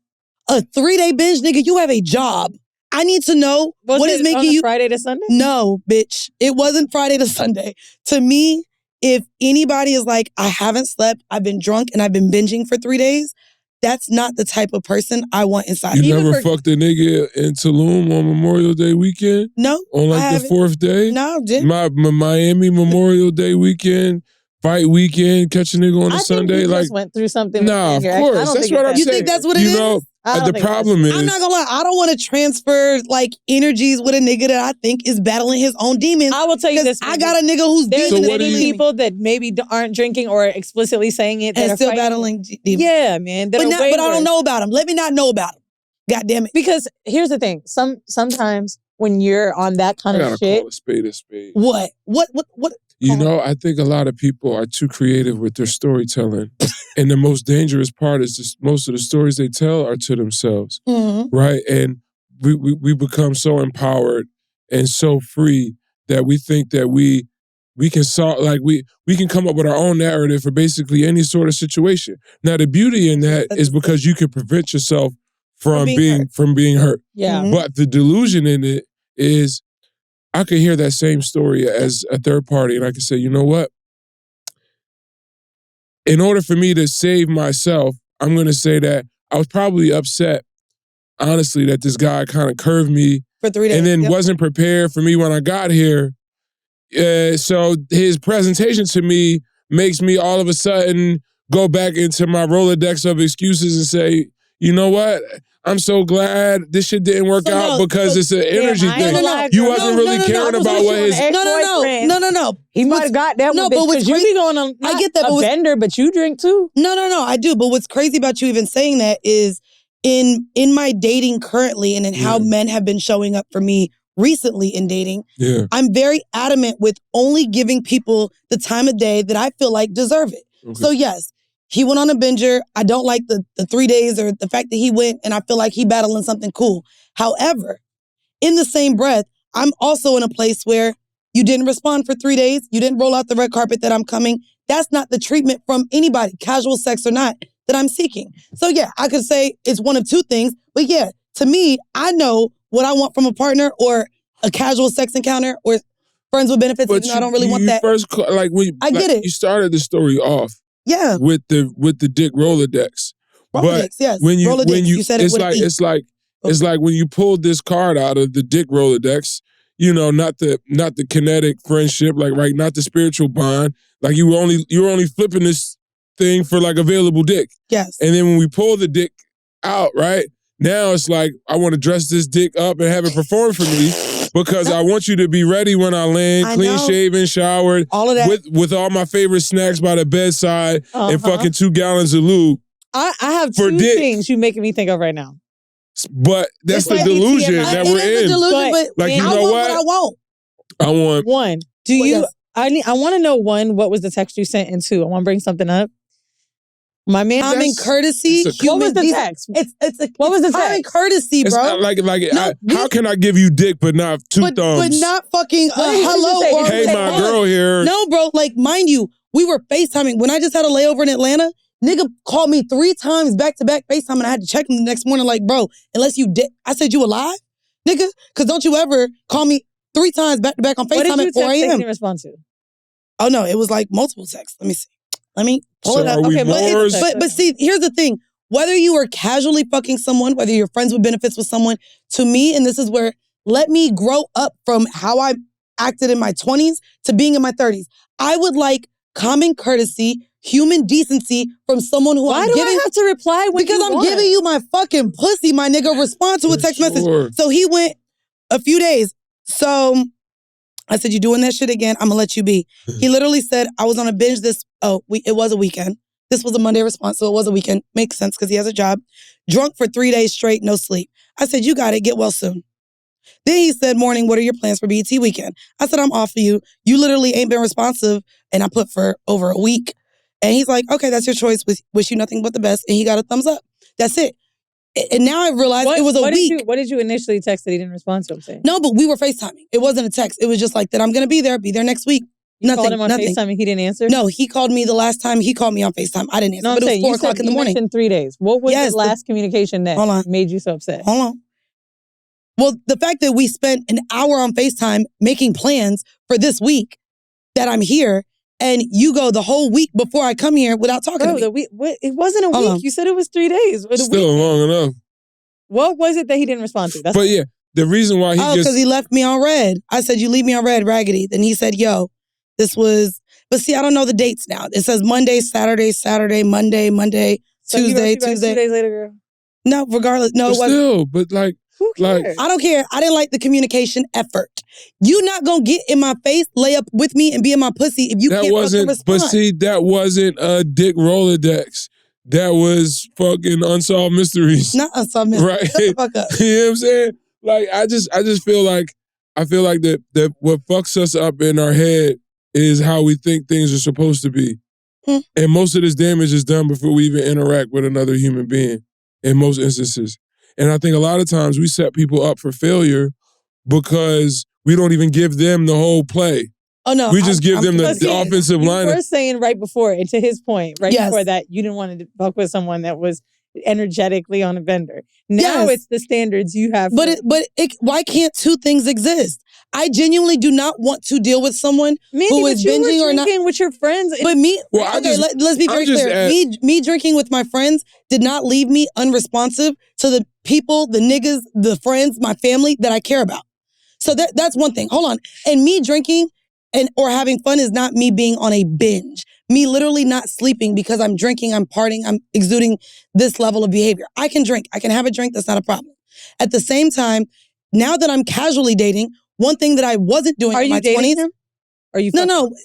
A 3-day binge, nigga, you have a job. I need to know what is making you... Friday to Sunday? No, bitch. It wasn't Friday to Sunday. To me, if anybody is like, I haven't slept, I've been drunk, and I've been binging for 3 days, that's not the type of person I want inside. You never fucked a nigga in Tulum on Memorial Day weekend? No. On the 4th day? No, didn't. Miami Memorial Day weekend, fight weekend, catch a nigga on a Sunday. I just went through something. Nah, of course. That's what I'm saying. You think that's what it is? The problem is... I'm not gonna lie, I don't want to transfer energies with a nigga that I think is battling his own demons. I will tell you this. I got a nigga who's dealing with people that maybe aren't drinking or explicitly saying it. And still battling demons. Yeah, man. But I don't know about him. Let me not know about him. God damn it. Because here's the thing. Sometimes when you're on that kind I of gotta shit. call a spade a spade. What? You know, I think a lot of people are too creative with their storytelling. And the most dangerous part is just most of the stories they tell are to themselves, right? And we become so empowered and so free that we think that we can solve, like we can come up with our own narrative for basically any sort of situation. Now, the beauty in that is because you can prevent yourself from being hurt. Yeah. But the delusion in it is, I could hear that same story as a third party, and I could say, you know what? In order for me to save myself, I'm going to say that I was probably upset, honestly, that this guy kind of curved me for 3 days and then wasn't prepared for me when I got here. So his presentation to me makes me all of a sudden go back into my Rolodex of excuses and say, you know what? I'm so glad this shit didn't work out because it's an energy thing. You wasn't really caring about what his... No. He might have got that one, but because you be going on I get that, a bender, but you drink too. No, I do. But what's crazy about you even saying that is in my dating currently and in how men have been showing up for me recently in dating, I'm very adamant with only giving people the time of day that I feel like deserve it. Okay. So yes, he went on a binger. I don't like the 3 days or the fact that he went and I feel like he battling something cool. However, in the same breath, I'm also in a place where you didn't respond for 3 days. You didn't roll out the red carpet that I'm coming. That's not the treatment from anybody, casual sex or not, that I'm seeking. So yeah, I could say it's one of two things. But yeah, to me, I know what I want from a partner or a casual sex encounter or friends with benefits. But I don't really want that. I get it. You started the story off. Yeah. With the dick Rolodex. Rolodex, yes. When you said it's like when you pulled this card out of the dick Rolodex, you know, not the kinetic friendship, like right, not the spiritual bond. Like you were only flipping this thing for like available dick. Yes. And then when we pull the dick out, right? Now it's like I want to dress this dick up and have it perform for me. Because I want you to be ready when I land, clean shaven, showered, all of that with all my favorite snacks by the bedside and fucking 2 gallons of lube. I have two things you making me think of right now. But that's the delusion that we're in. Delusion, but like you know what? I want one. Do you? I want to know one. What was the text you sent? And two, I want to bring something up. My man, common courtesy. What was the text? What was the text? Common courtesy, bro. It's how can I give you dick but not two thumbs? But not fucking hello or hey, my girl here. No, bro. Like, mind you, we were FaceTiming. When I just had a layover in Atlanta, nigga called me 3 times back to back FaceTime, and I had to check him the next morning. Like, bro, unless you did, I said you alive, nigga, because don't you ever call me 3 times back to back on FaceTime at 4 a.m. What did you respond to? Oh no, it was like multiple texts. Let me see. Let me pull it up. Okay, but see, here's the thing. Whether you are casually fucking someone, whether you're friends with benefits with someone, to me, and this is where, let me grow up from how I acted in my 20s to being in my 30s. I would like common courtesy, human decency from someone who I'm giving. Why do I have to reply when because I'm giving you my fucking pussy, my nigga. Respond to a text message. So he went a few days. So I said, you doing that shit again? I'm gonna let you be. He literally said, I was on a binge it was a weekend. This was a Monday response, so it was a weekend. Makes sense because he has a job. Drunk for 3 days straight, no sleep. I said, you got it, get well soon. Then he said, morning, what are your plans for BET weekend? I said, I'm off of you. You literally ain't been responsive. And I put for over a week. And he's like, okay, that's your choice. Wish you nothing but the best. And he got a thumbs up. That's it. And now I realized it was a week. What did you initially text that he didn't respond to? I'm saying? No, but we were FaceTiming. It wasn't a text. It was just like that I'm going to be there next week. You called him on FaceTime and he didn't answer? No, he called me the last time he called me on FaceTime. I didn't answer, no, but it was 4 o'clock in the morning. You mentioned 3 days. What was the last communication that made you so upset? Hold on. Well, the fact that we spent an hour on FaceTime making plans for this week that I'm here, and you go the whole week before I come here without talking to me. It wasn't a week. You said it was 3 days. Still long enough. What was it that he didn't respond to? Yeah, the reason why because he left me on red. I said, you leave me on red, raggedy. Then he said, yo, this was... But see, I don't know the dates now. It says Monday, Saturday, Monday, so Tuesday, you 2 days later, girl? No, regardless. No, it wasn't. Still, but like... Who cares? I don't care. I didn't like the communication effort. You not gonna get in my face, lay up with me, and be in my pussy if you can't fucking respond. But see, that wasn't a dick Rolodex. That was fucking Unsolved Mysteries. Not Unsolved Mysteries. Right? Shut the fuck up. You know what I'm saying? Like I just feel like that what fucks us up in our head is how we think things are supposed to be. And most of this damage is done before we even interact with another human being in most instances. And I think a lot of times we set people up for failure because we don't even give them the whole play. Oh, no. We just give them the offensive line. You were saying right before, and to his point, before that, you didn't want to fuck with someone that was energetically on a bender. Now it's the standards you have. But why can't two things exist? I genuinely do not want to deal with someone who is binging or not. With your friends. But me, let's be very clear. Me drinking with my friends did not leave me unresponsive to the people, the niggas, the friends, my family that I care about. So that's one thing. Hold on. And me drinking or having fun is not me being on a binge. Me literally not sleeping because I'm drinking, I'm partying, I'm exuding this level of behavior. I can drink. I can have a drink. That's not a problem. At the same time, now that I'm casually dating, one thing that I wasn't doing in my 20s. Are you dating him? Are you No.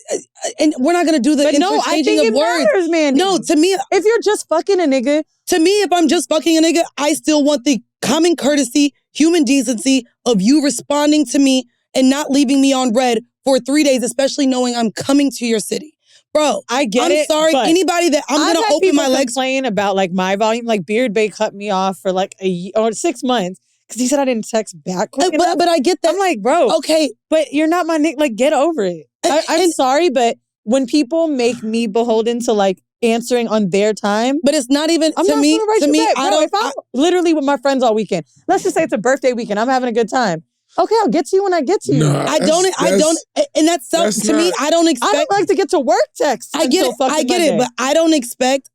And we're not going to do the interchanging of words. Matters, man. No, to me. If you're just fucking a nigga. To me, if I'm just fucking a nigga, I still want the common courtesy, human decency of you responding to me and not leaving me on red for 3 days, especially knowing I'm coming to your city. Bro, I get it. I'm sorry. Anybody that I'm going to open my legs. Complain about like my volume. Like Beard Bay cut me off for like 6 months. Because he said I didn't text back quick enough. But I get that. I'm like, bro. Okay. But you're not my nigga. Like, get over it. I'm sorry, but when people make me beholden to like answering on their time. But it's not even, to me, if I'm literally with my friends all weekend, let's just say it's a birthday weekend, I'm having a good time. Okay, I'll get to you when I get to you. No, I don't, and that's to me, I don't expect. I don't like to get to work text. I get it, but I don't expect,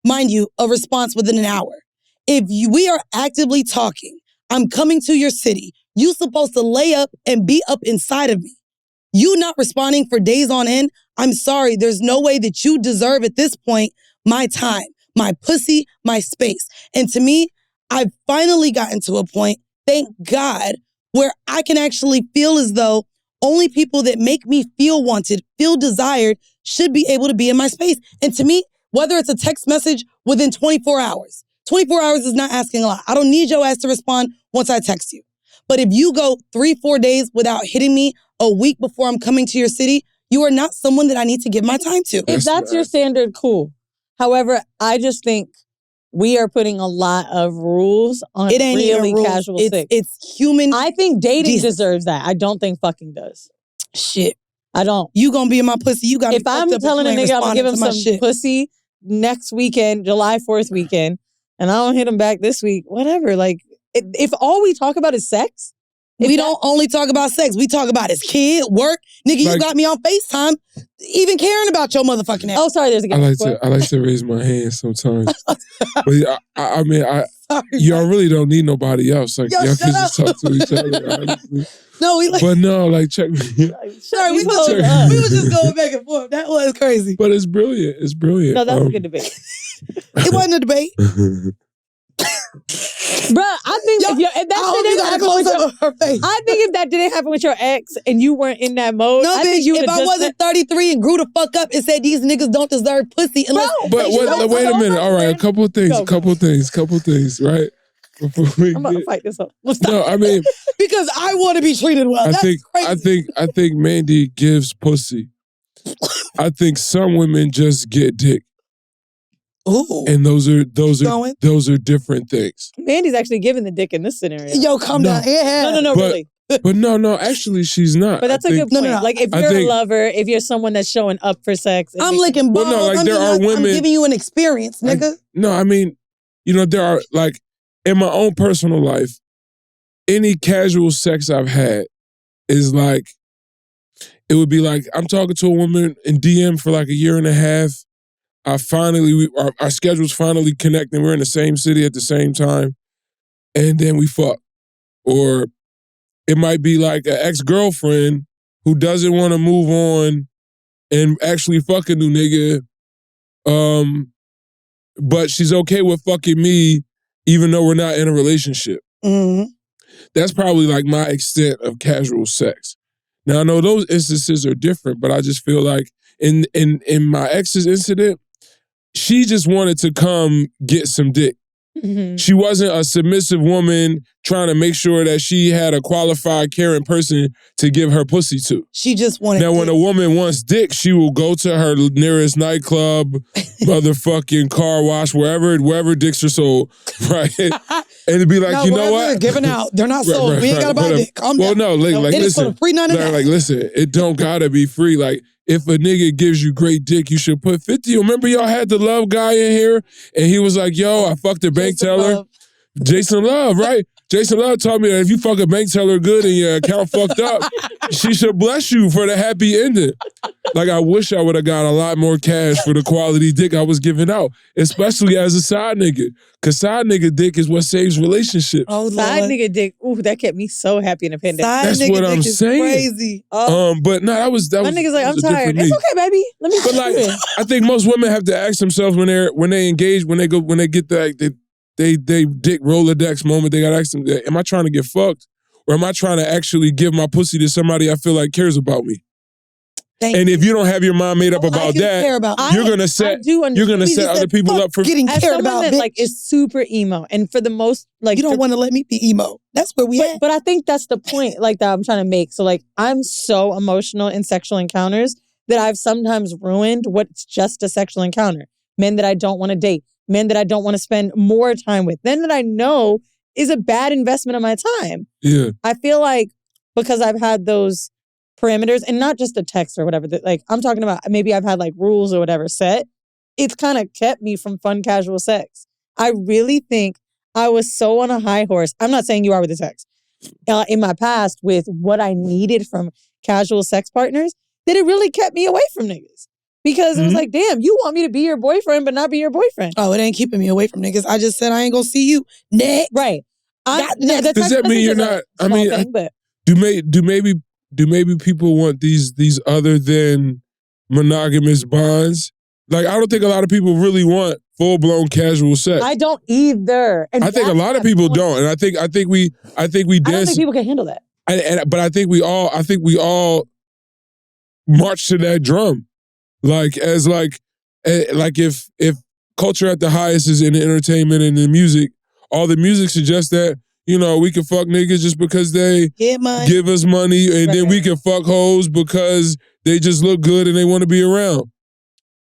mind you, a response within an hour. If we are actively talking, I'm coming to your city, you supposed to lay up and be up inside of me. You not responding for days on end, I'm sorry, there's no way that you deserve at this point my time, my pussy, my space. And to me, I've finally gotten to a point, thank God, where I can actually feel as though only people that make me feel wanted, feel desired, should be able to be in my space. And to me, whether it's a text message within 24 hours, 24 hours is not asking a lot. I don't need your ass to respond once I text you. But if you go 3-4 days without hitting me a week before I'm coming to your city, you are not someone that I need to give my time to. If that's your standard, cool. However, I just think we are putting a lot of rules on really casual sex. It's human. I think dating deserves that. I don't think fucking does. Shit. I don't. You gonna be in my pussy. You gotta. If I'm telling a nigga I'm gonna give him some pussy next weekend, July 4th weekend, and I don't hit him back this week, whatever. Like, if all we talk about is sex. We don't only talk about sex. We talk about his kid, work. Nigga, you got me on FaceTime, even caring about your motherfucking ass. Oh, sorry, there's a guy. I like to raise my hand sometimes. But I mean, y'all really don't need nobody else. Like, y'all can just talk to each other, honestly. No, check me. Sorry, we was just going back and forth. That was crazy. But it's brilliant. It's brilliant. No, that was a good debate. It wasn't a debate. Bruh, I think if that didn't happen with your ex and you weren't in that mode, no, bitch, if I wasn't 33 and grew the fuck up and said these niggas don't deserve pussy unless... Wait a minute. All right, a couple of things, right? I'm about to fight this up. No, I mean... because I want to be treated well. That's crazy. I think Mandii gives pussy. I think some women just get dick. Ooh. And those are different things. Mandi's actually giving the dick in this scenario. Yo, calm down. Yeah. No, really. But no, actually she's not. But that's a good point. No. Like if you're a lover, if you're someone that's showing up for sex. I'm licking balls. I'm giving you an experience, nigga. I mean, there are, like, in my own personal life, any casual sex I've had is like, it would be like, I'm talking to a woman in DM for like a year and a half. Our schedules finally connect and we're in the same city at the same time. And then we fuck. Or it might be like an ex-girlfriend who doesn't want to move on and actually fuck a new nigga. But she's okay with fucking me even though we're not in a relationship. Mm-hmm. That's probably like my extent of casual sex. Now I know those instances are different, but I just feel like in my ex's incident, she just wanted to come get some dick. Mhm. She wasn't a submissive woman trying to make sure that she had a qualified, caring person to give her pussy to. She just wanted Now, when dick. a woman wants dick, she will go to her nearest nightclub, motherfucking car wash, wherever dicks are sold, right? And it'd be like, No, you know whatever what? they're giving out, they're not sold. We ain't gotta buy whatever. dick. Calm Well, down. no, like It is for listen. the free none of that. Like, listen, it don't gotta be free. Like, if a nigga gives you great dick, you should put 50. Remember y'all had the Love guy in here? And he was like, yo, I fucked a bank Jason teller. Love. Jason Love, right? Jason Love told me that if you fuck a bank teller good and your account fucked up, she should bless you for the happy ending. Like, I wish I would have got a lot more cash for the quality dick I was giving out, especially as a side nigga. Because side nigga dick is what saves relationships. Oh, Side Lord. nigga dick. Ooh, that kept me so happy in the pandemic. Side That's nigga what I'm dick is saying. crazy. But no, that was My nigga's like, that I'm was a tired. different It's me. okay, baby. Let me But like, I think most women have to ask themselves when they engage, when they get that they dick Rolodex moment, they gotta ask them, am I trying to get fucked? Or am I trying to actually give my pussy to somebody I feel like cares about me? And if you don't have your mind made up about that, you're gonna set other people up for getting as cared someone about. that Bitch. like is super emo, and for the most like You don't want to let me be emo. That's where we at. But I think that's the point like that I'm trying to make. So like I'm so emotional in sexual encounters that I've sometimes ruined what's just a sexual encounter. Men that I don't want to date, men that I don't want to spend more time with, men that I know is a bad investment of my time. Yeah. I feel like because I've had those parameters and not just a text or whatever, that like I'm talking about maybe I've had like rules or whatever set, it's kind of kept me from fun, casual sex. I really think I was so on a high horse. I'm not saying you are with the sex. In my past with what I needed from casual sex partners that it really kept me away from niggas. Because it was like, damn, you want me to be your boyfriend but not be your boyfriend. Oh, it ain't keeping me away from niggas. I just said I ain't gonna see you. Next. Right. Does that mean you're not? I mean, do maybe people want these other than monogamous bonds? Like, I don't think a lot of people really want full blown casual sex. I don't either. And I think a lot of people don't, and I think we dance. I don't think people can handle that. But I think we all march to that drum, like if culture at the highest is in the entertainment and the music, all the music suggests that, you know, we can fuck niggas just because they give us money, and then we can fuck hoes because they just look good and they want to be around.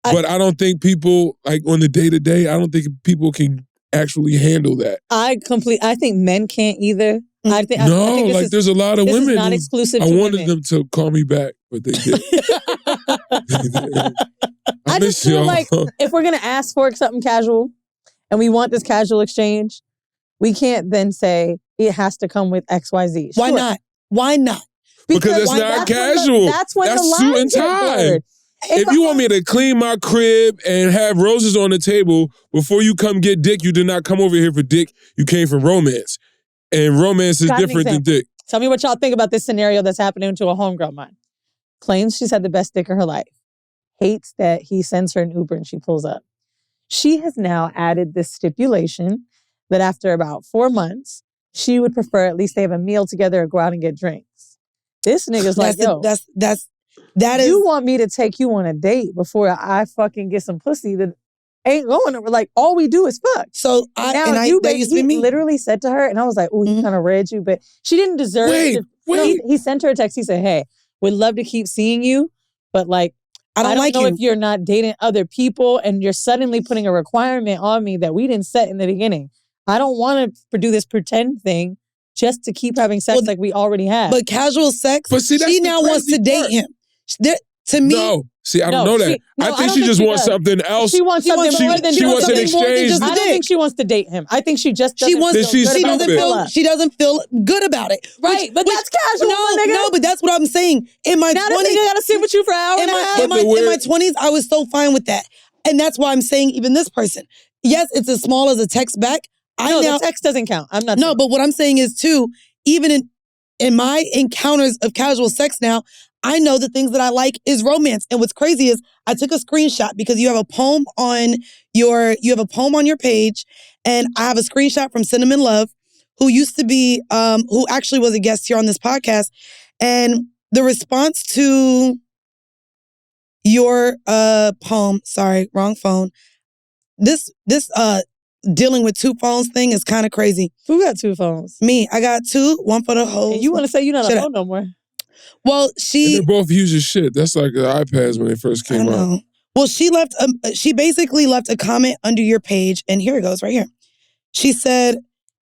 But I don't think people, like on the day-to-day, I don't think people can actually handle that. I think men can't either. I think there's a lot of this women. is not exclusive I to wanted women. them to call me back, but they didn't. I just feel like if we're going to ask for something casual and we want this casual exchange, we can't then say it has to come with XYZ. Why not? Why not? Because it's not casual. That's when the suit and lines get tie. blurred. If you want me to clean my crib and have roses on the table before you come get dick, you did not come over here for dick. You came for romance. And romance is Got an different than example. dick. Tell me what y'all think about this scenario that's happening to a homegirl of mine. Claims she's had the best dick of her life. Hates that he sends her an Uber and she pulls up. She has now added this stipulation that after about 4 months, she would prefer at least they have a meal together or go out and get drinks. This nigga's like, yo, that is. You want me to take you on a date before I fucking get some pussy that ain't going over. Like, all we do is fuck. So he literally said to her, and I was like, oh, he kind of read you, but she didn't deserve it. He sent her a text. He said, hey, would love to keep seeing you, but like, I don't know if you're not dating other people and you're suddenly putting a requirement on me that we didn't set in the beginning. I don't want to do this pretend thing just to keep having sex like we already have. But casual sex, but see, she now wants to date him. To me, no. See, I don't know that. I think she just wants something else. She wants something more than she wants an exchange. I don't think she wants to date him. I think she just doesn't she doesn't feel good about it. Right, but that's casual. No, but that's what I'm saying. In my 20s, I gotta sit with you for an hour and a half. In my 20s, I was so fine with that. And that's why I'm saying even this person. Yes, it's as small as a text back. The text doesn't count. I'm not. No, but what I'm saying is too, even in my encounters of casual sex now, I know the things that I like is romance. And what's crazy is I took a screenshot because you have a poem on your page, and I have a screenshot from Cinnamon Love, who used to be who actually was a guest here on this podcast. And the response to your poem, sorry, wrong phone. This dealing with 2 phones thing is kind of crazy. Who got 2 phones? Me, I got 2, one for the whole. And you want to say you're not a phone no more? Well, And they both use your shit. That's like the iPads when they first came out. Well, she basically left a comment under your page, and here it goes, right here. She said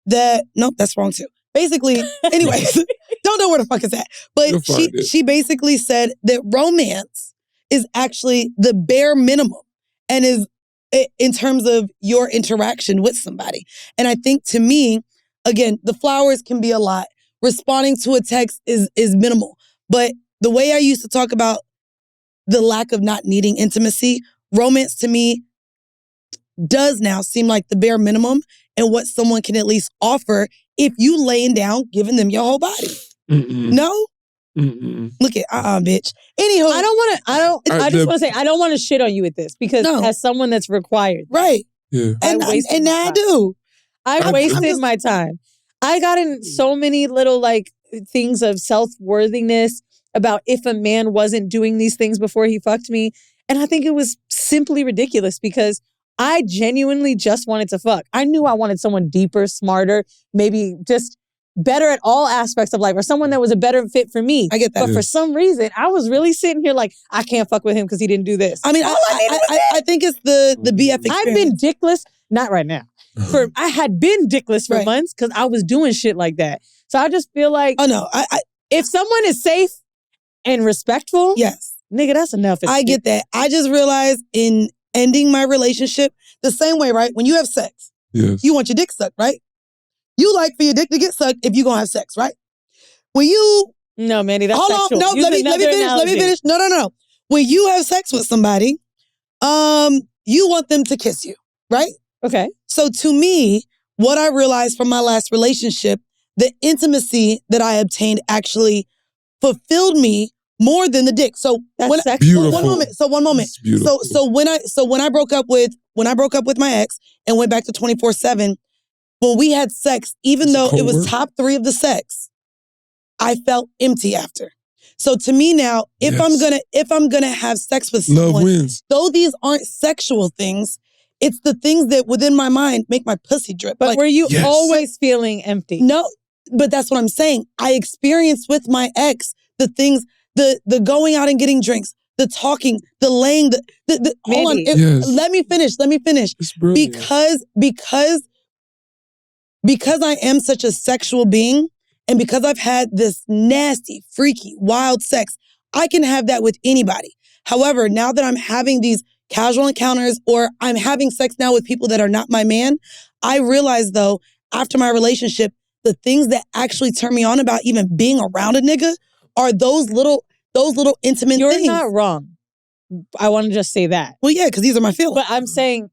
that, nope, that's wrong too. Basically, anyways, don't know where the fuck it's at. But she basically said that romance is actually the bare minimum and is in terms of your interaction with somebody. And I think to me, again, the flowers can be a lot. Responding to a text is minimal. But the way I used to talk about the lack of not needing intimacy, romance to me does now seem like the bare minimum and what someone can at least offer if you laying down, giving them your whole body. No? Look at, bitch. Anywho. I just want to say, I don't want to shit on you with this because as someone that's required. Right. Yeah. And now I do. I wasted my time. I got in so many little like things of self-worthiness about if a man wasn't doing these things before he fucked me. And I think it was simply ridiculous because I genuinely just wanted to fuck. I knew I wanted someone deeper, smarter, maybe just better at all aspects of life or someone that was a better fit for me. I get that. But for some reason, I was really sitting here like, I can't fuck with him because he didn't do this. I mean, I think it's the BF experience. I've been dickless, not right now. I had been dickless for months because I was doing shit like that. So I just feel like, if someone is safe and respectful, yes, nigga, that's enough. I get that. I just realized in ending my relationship the same way, right? When you have sex, you want your dick sucked, right? You like for your dick to get sucked if you gonna have sex, right? When you no, Mandii, that's hold sexual. on, no, let me finish. Let me finish. No. When you have sex with somebody, you want them to kiss you, right? Okay. So to me, what I realized from my last relationship, the intimacy that I obtained actually fulfilled me more than the dick. So that's beautiful. One moment. So when I broke up with my ex and went back to 24/7, when we had sex, even though it was top 3 of the sex, I felt empty after. So to me now, if I'm gonna have sex with someone, love wins. Though these aren't sexual things, it's the things that within my mind make my pussy drip. But were you always feeling empty? No, but that's what I'm saying. I experienced with my ex the things, the going out and getting drinks, the talking, the laying, the hold on. Let me finish. It's brilliant. Because I am such a sexual being and because I've had this nasty, freaky, wild sex, I can have that with anybody. However, now that I'm having these casual encounters or I'm having sex now with people that are not my man, I realize though, after my relationship, the things that actually turn me on about even being around a nigga are those little intimate things. You're not wrong. I want to just say that. Well, yeah, because these are my feelings. But I'm saying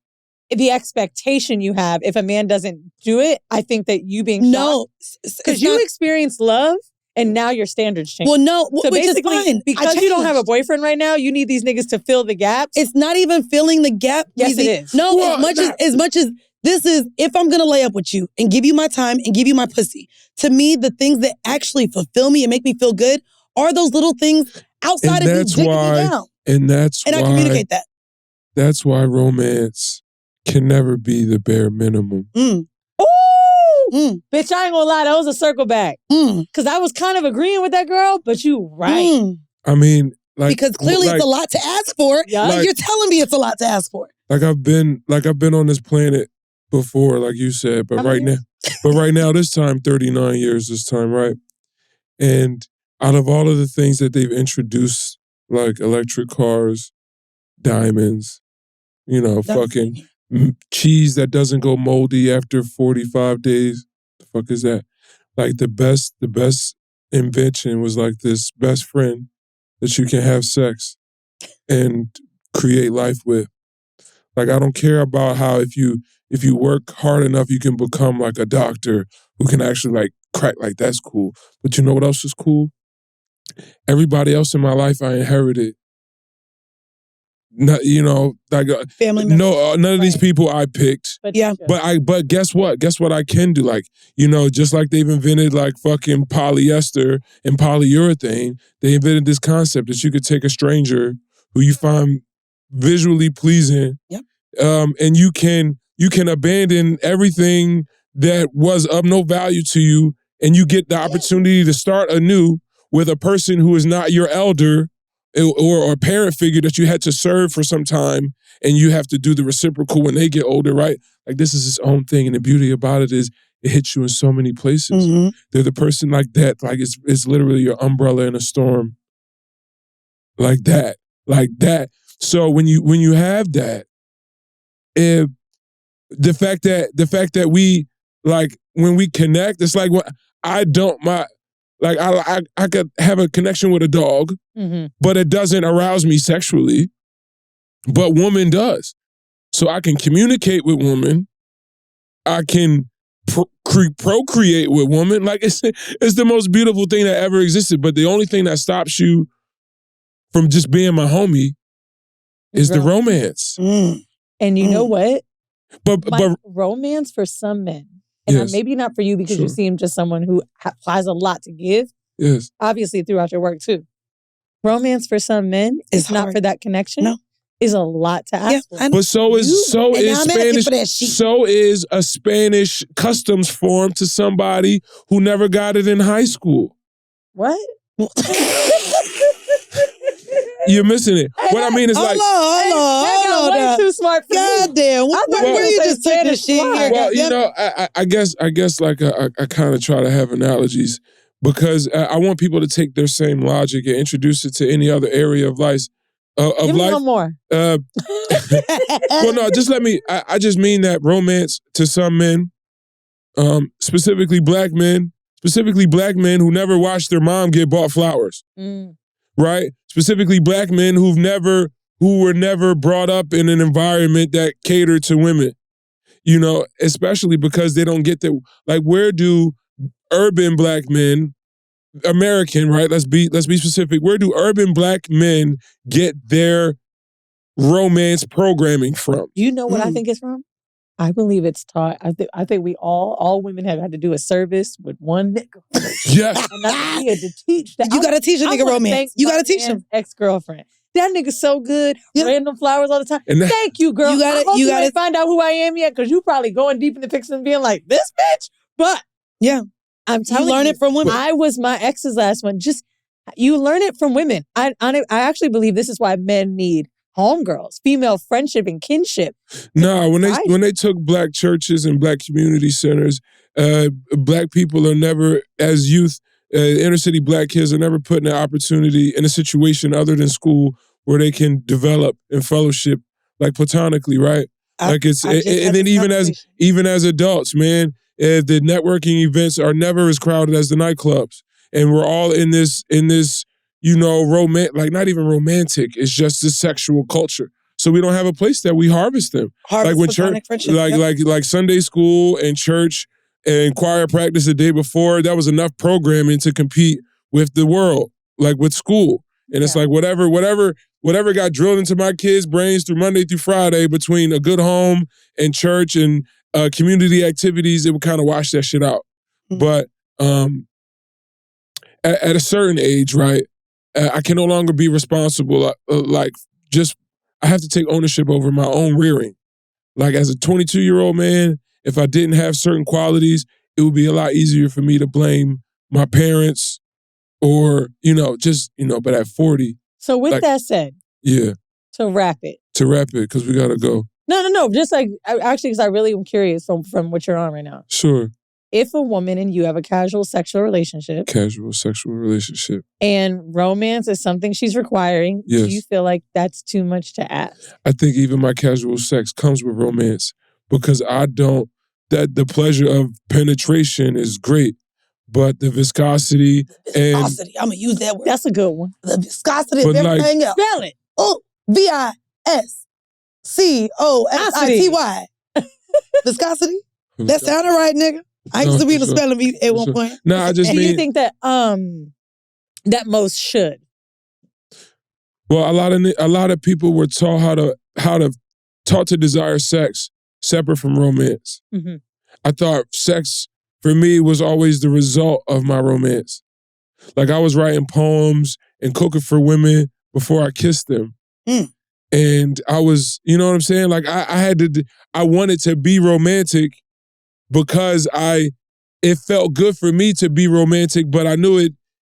the expectation you have, if a man doesn't do it, I think that you being shocked. Because you experienced love and now your standards change. Well, no, so which basically, is fine. Because you don't have a boyfriend right now, you need these niggas to fill the gaps. It's not even filling the gap. Yes, it is. No, as much as this is, if I'm gonna lay up with you and give you my time and give you my pussy, to me, the things that actually fulfill me and make me feel good are those little things outside of you digging me down. And I communicate that. That's why romance can never be the bare minimum. Bitch, I ain't gonna lie, that was a circle back. Because I was kind of agreeing with that girl, but you right. I mean, like, because clearly it's a lot to ask for. Yeah. Like, you're telling me it's a lot to ask for. Like I've been on this planet before, like you said, but right now, this time, 39 years this time, right? And out of all of the things that they've introduced, like electric cars, diamonds, fucking cheese that doesn't go moldy after 45 days. The fuck is that? Like the best invention was like this best friend that you can have sex and create life with. Like I don't care about how if you work hard enough, you can become like a doctor who can actually like crack, like that's cool. But you know what else is cool? Everybody else in my life I inherited. Not, family members. No, none of these people I picked. But guess what? Guess what I can do? Like, just like they've invented like fucking polyester and polyurethane, they invented this concept that you could take a stranger who you find visually pleasing, and you can you can abandon everything that was of no value to you, and you get the opportunity to start anew with a person who is not your elder or a parent figure that you had to serve for some time, and you have to do the reciprocal when they get older, right? Like, this is its own thing, and the beauty about it is it hits you in so many places. Mhm. They're the person like that, like it's literally your umbrella in a storm. Like that. So when you have that, if the fact that we, like, when we connect, it's like what I could have a connection with a dog, but it doesn't arouse me sexually. But woman does. So I can communicate with woman. I can procreate with woman. Like, it's the most beautiful thing that ever existed. But the only thing that stops you from just being my homie is the romance. And you know what? But romance for some men, and maybe not for you because you seem just someone who has a lot to give. Yes. Obviously throughout your work too. Romance for some men is not for that connection. No. Is a lot to ask for. But so is Spanish. So is a Spanish customs form to somebody who never got it in high school. What? You're missing it. What I mean is, like, hold on. Way too smart for God damn. Where you just took the shit here? Well, you know, I guess like I kind of try to have analogies because I want people to take their same logic and introduce it to any other area of life. Give me one more. Well, no, just let me. I just mean that romance to some men, specifically black men who never watched their mom get bought flowers, right? Specifically black men who were never brought up in an environment that catered to women, you know, especially because they don't get that. Like, where do urban black men, American, right? Let's be specific. Where do urban black men get their romance programming from? You know what I think it's from? I believe it's taught. I think we all women have had to do a service with one nigga. Yes. And I had to teach that. You got to teach a nigga romance. You got to teach him. Ex-girlfriend. That nigga's so good. Random flowers all the time. Thank you, girl. I hope you ain't find out who I am yet, because you probably going deep in the picture and being like, this bitch? But I'm telling you. Learn it from women. I was my ex's last one. Just, you learn it from women. I actually believe this is why men need homegirls, female friendship and kinship. No, when they took black churches and black community centers, black people are never, as youth, inner city black kids are never put in an opportunity in a situation other than school where they can develop and fellowship, like, platonically, right? And then even as adults, man, the networking events are never as crowded as the nightclubs, and we're all in this. You know, like, not even romantic. It's just this sexual culture. So we don't have a place that we harvest them. Like when church, like Sunday school and church and choir practice the day before, that was enough programming to compete with the world, like with school. And it's like whatever got drilled into my kids' brains through Monday through Friday between a good home and church and community activities, it would kind of wash that shit out. But at a certain age, right? I can no longer be responsible. I have to take ownership over my own rearing. Like, as a 22-year-old man, if I didn't have certain qualities, it would be a lot easier for me to blame my parents or, but at 40. So with that said. Yeah. To wrap it, because we got to go. No. Just like, actually, because I really am curious from what you're on right now. Sure. If a woman and you have a casual sexual relationship. And romance is something she's requiring. Yes. Do you feel like that's too much to ask? I think even my casual sex comes with romance because the pleasure of penetration is great, but the viscosity. I'm going to use that word. That's a good one. The viscosity of everything else. Spell it. Oh, VISCOSITY. Viscosity? That sounded right, nigga. I used to be the spelling bee at one point. No, I just mean. Do you think that that most should? Well, a lot of people were taught taught to desire sex separate from romance. Mm-hmm. I thought sex for me was always the result of my romance. Like, I was writing poems and cooking for women before I kissed them. And I was, you know what I'm saying? Like I wanted to be romantic because it felt good for me to be romantic, but I knew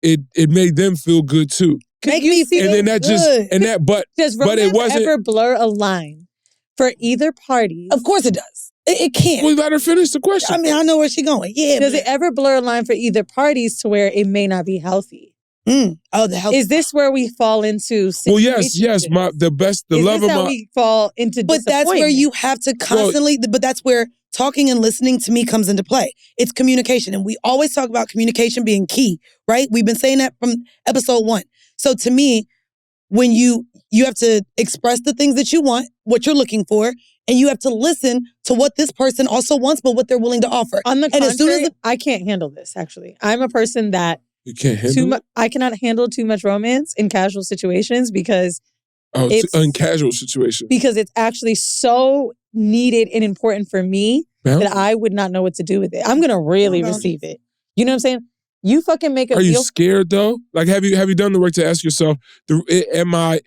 it made them feel good too. Make me feel And then that good. but Does but it romance wasn't ever blur a line for either party? Of course it does. It can't. We let her finish the question. I mean, I know where she's going. Yeah. Does it ever blur a line for either parties to where it may not be healthy? Oh, the healthy. Is this where we fall into? Well, yes. The love of my. We fall into. But that's where you have to constantly. But that's where talking and listening to me comes into play. It's communication, and we always talk about communication being key, right? We've been saying that from episode 1. So to me, when you have to express the things that you want, what you're looking for, and you have to listen to what this person also wants, but what they're willing to offer. On the contrary, as soon as I can't handle this. Actually, I'm a person that. You can't handle I cannot handle too much romance in casual situations because it's in casual situations. Because it's actually so needed and important for me that I would not know what to do with it. I'm gonna really receive it. You know what I'm saying? You fucking make a Are you scared though? Like have you done the work to ask yourself, am I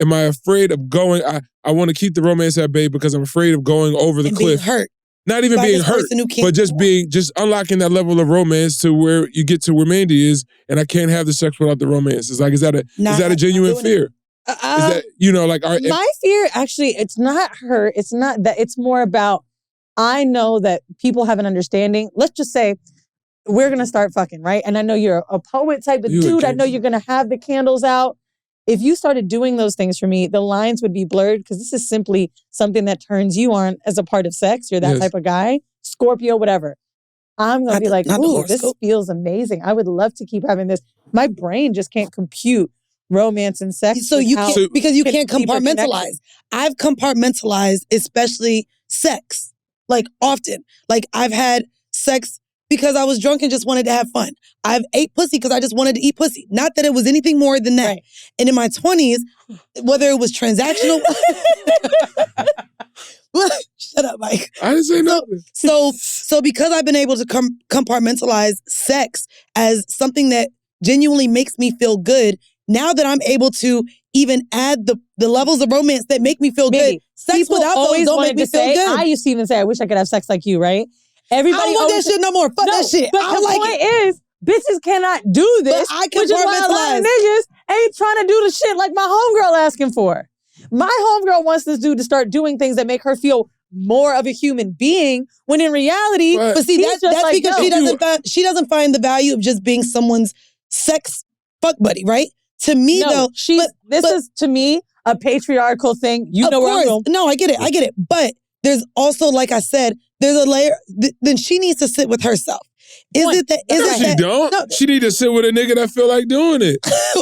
afraid of going? I want to keep the romance at bay because I'm afraid of going over the cliff. Being hurt. Not even being hurt, but just unlocking that level of romance to where you get to where Mandii is, and I can't have the sex without the romance. It's like, is that a genuine fear? Is that, my fear, actually, it's not her. It's not that. It's more about, I know that people have an understanding. Let's just say we're going to start fucking, right? And I know you're a poet type of dude. I know you're going to have the candles out. If you started doing those things for me, the lines would be blurred because this is simply something that turns you on as a part of sex. You're that type of guy, Scorpio, whatever. I'm going to be like, ooh, this feels amazing. I would love to keep having this. My brain just can't compute romance and sex. So you can't, because you can't compartmentalize. I've compartmentalized, especially sex, like often. Like I've had sex because I was drunk and just wanted to have fun. I've ate pussy because I just wanted to eat pussy. Not that it was anything more than that. Right. And in my 20s, whether it was transactional... Shut up, Mike. I didn't say nothing. So because I've been able to compartmentalize sex as something that genuinely makes me feel good, now that I'm able to even add the levels of romance that make me feel good, sex people without those don't make me feel good. I used to even say, I wish I could have sex like you, right? Everybody I don't want that shit no more. Fuck that shit. But the point is, bitches cannot do this, but I which is why a lot of niggas ain't trying to do the shit like my homegirl asking for. My homegirl wants this dude to start doing things that make her feel more of a human being, when in reality, but see, that's like, because she doesn't find the value of just being someone's sex fuck buddy, right? To me, though, this is to me a patriarchal thing. You know where I'm going. No, I get it. But there's also, like I said, there's a layer. Then she needs to sit with herself. She don't. No. She need to sit with a nigga that feel like doing it.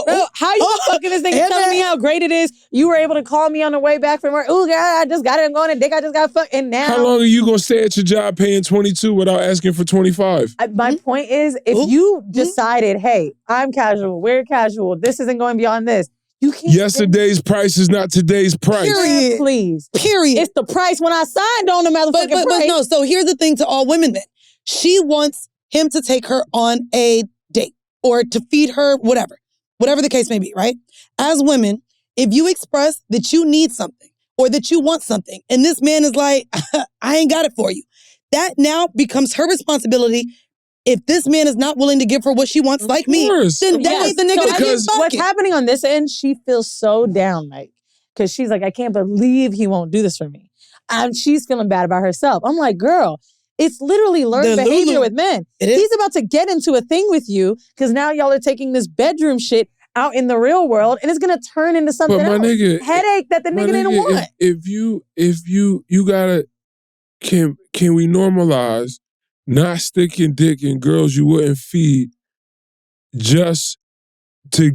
Bro, how you fucking this nigga telling me how great it is? You were able to call me on the way back from work. Ooh, God, I just got it. I'm going to dick. I just got fucked. And now, how long are you gonna stay at your job paying 22 without asking for 25? My point is, if you decided, hey, I'm casual, we're casual, this isn't going beyond this. You can't. Yesterday's price is not today's price. Period. Please. Period. It's the price when I signed on the motherfucking price. But no. So here's the thing to all women. Then she wants him to take her on a date or to feed her, whatever the case may be, right? As women, if you express that you need something or that you want something, and this man is like, I ain't got it for you, that now becomes her responsibility. If this man is not willing to give her what she wants, like me, then that ain't the nigga that keeps fucking. What's happening on this end, she feels so down, Mike, because she's like, I can't believe he won't do this for me. And she's feeling bad about herself. I'm like, girl, it's literally learned behavior with men. He's about to get into a thing with you because now y'all are taking this bedroom shit out in the real world, and it's gonna turn into something else. Nigga, headache that the nigga didn't want. If you gotta, can we normalize not sticking dick in girls you wouldn't feed just to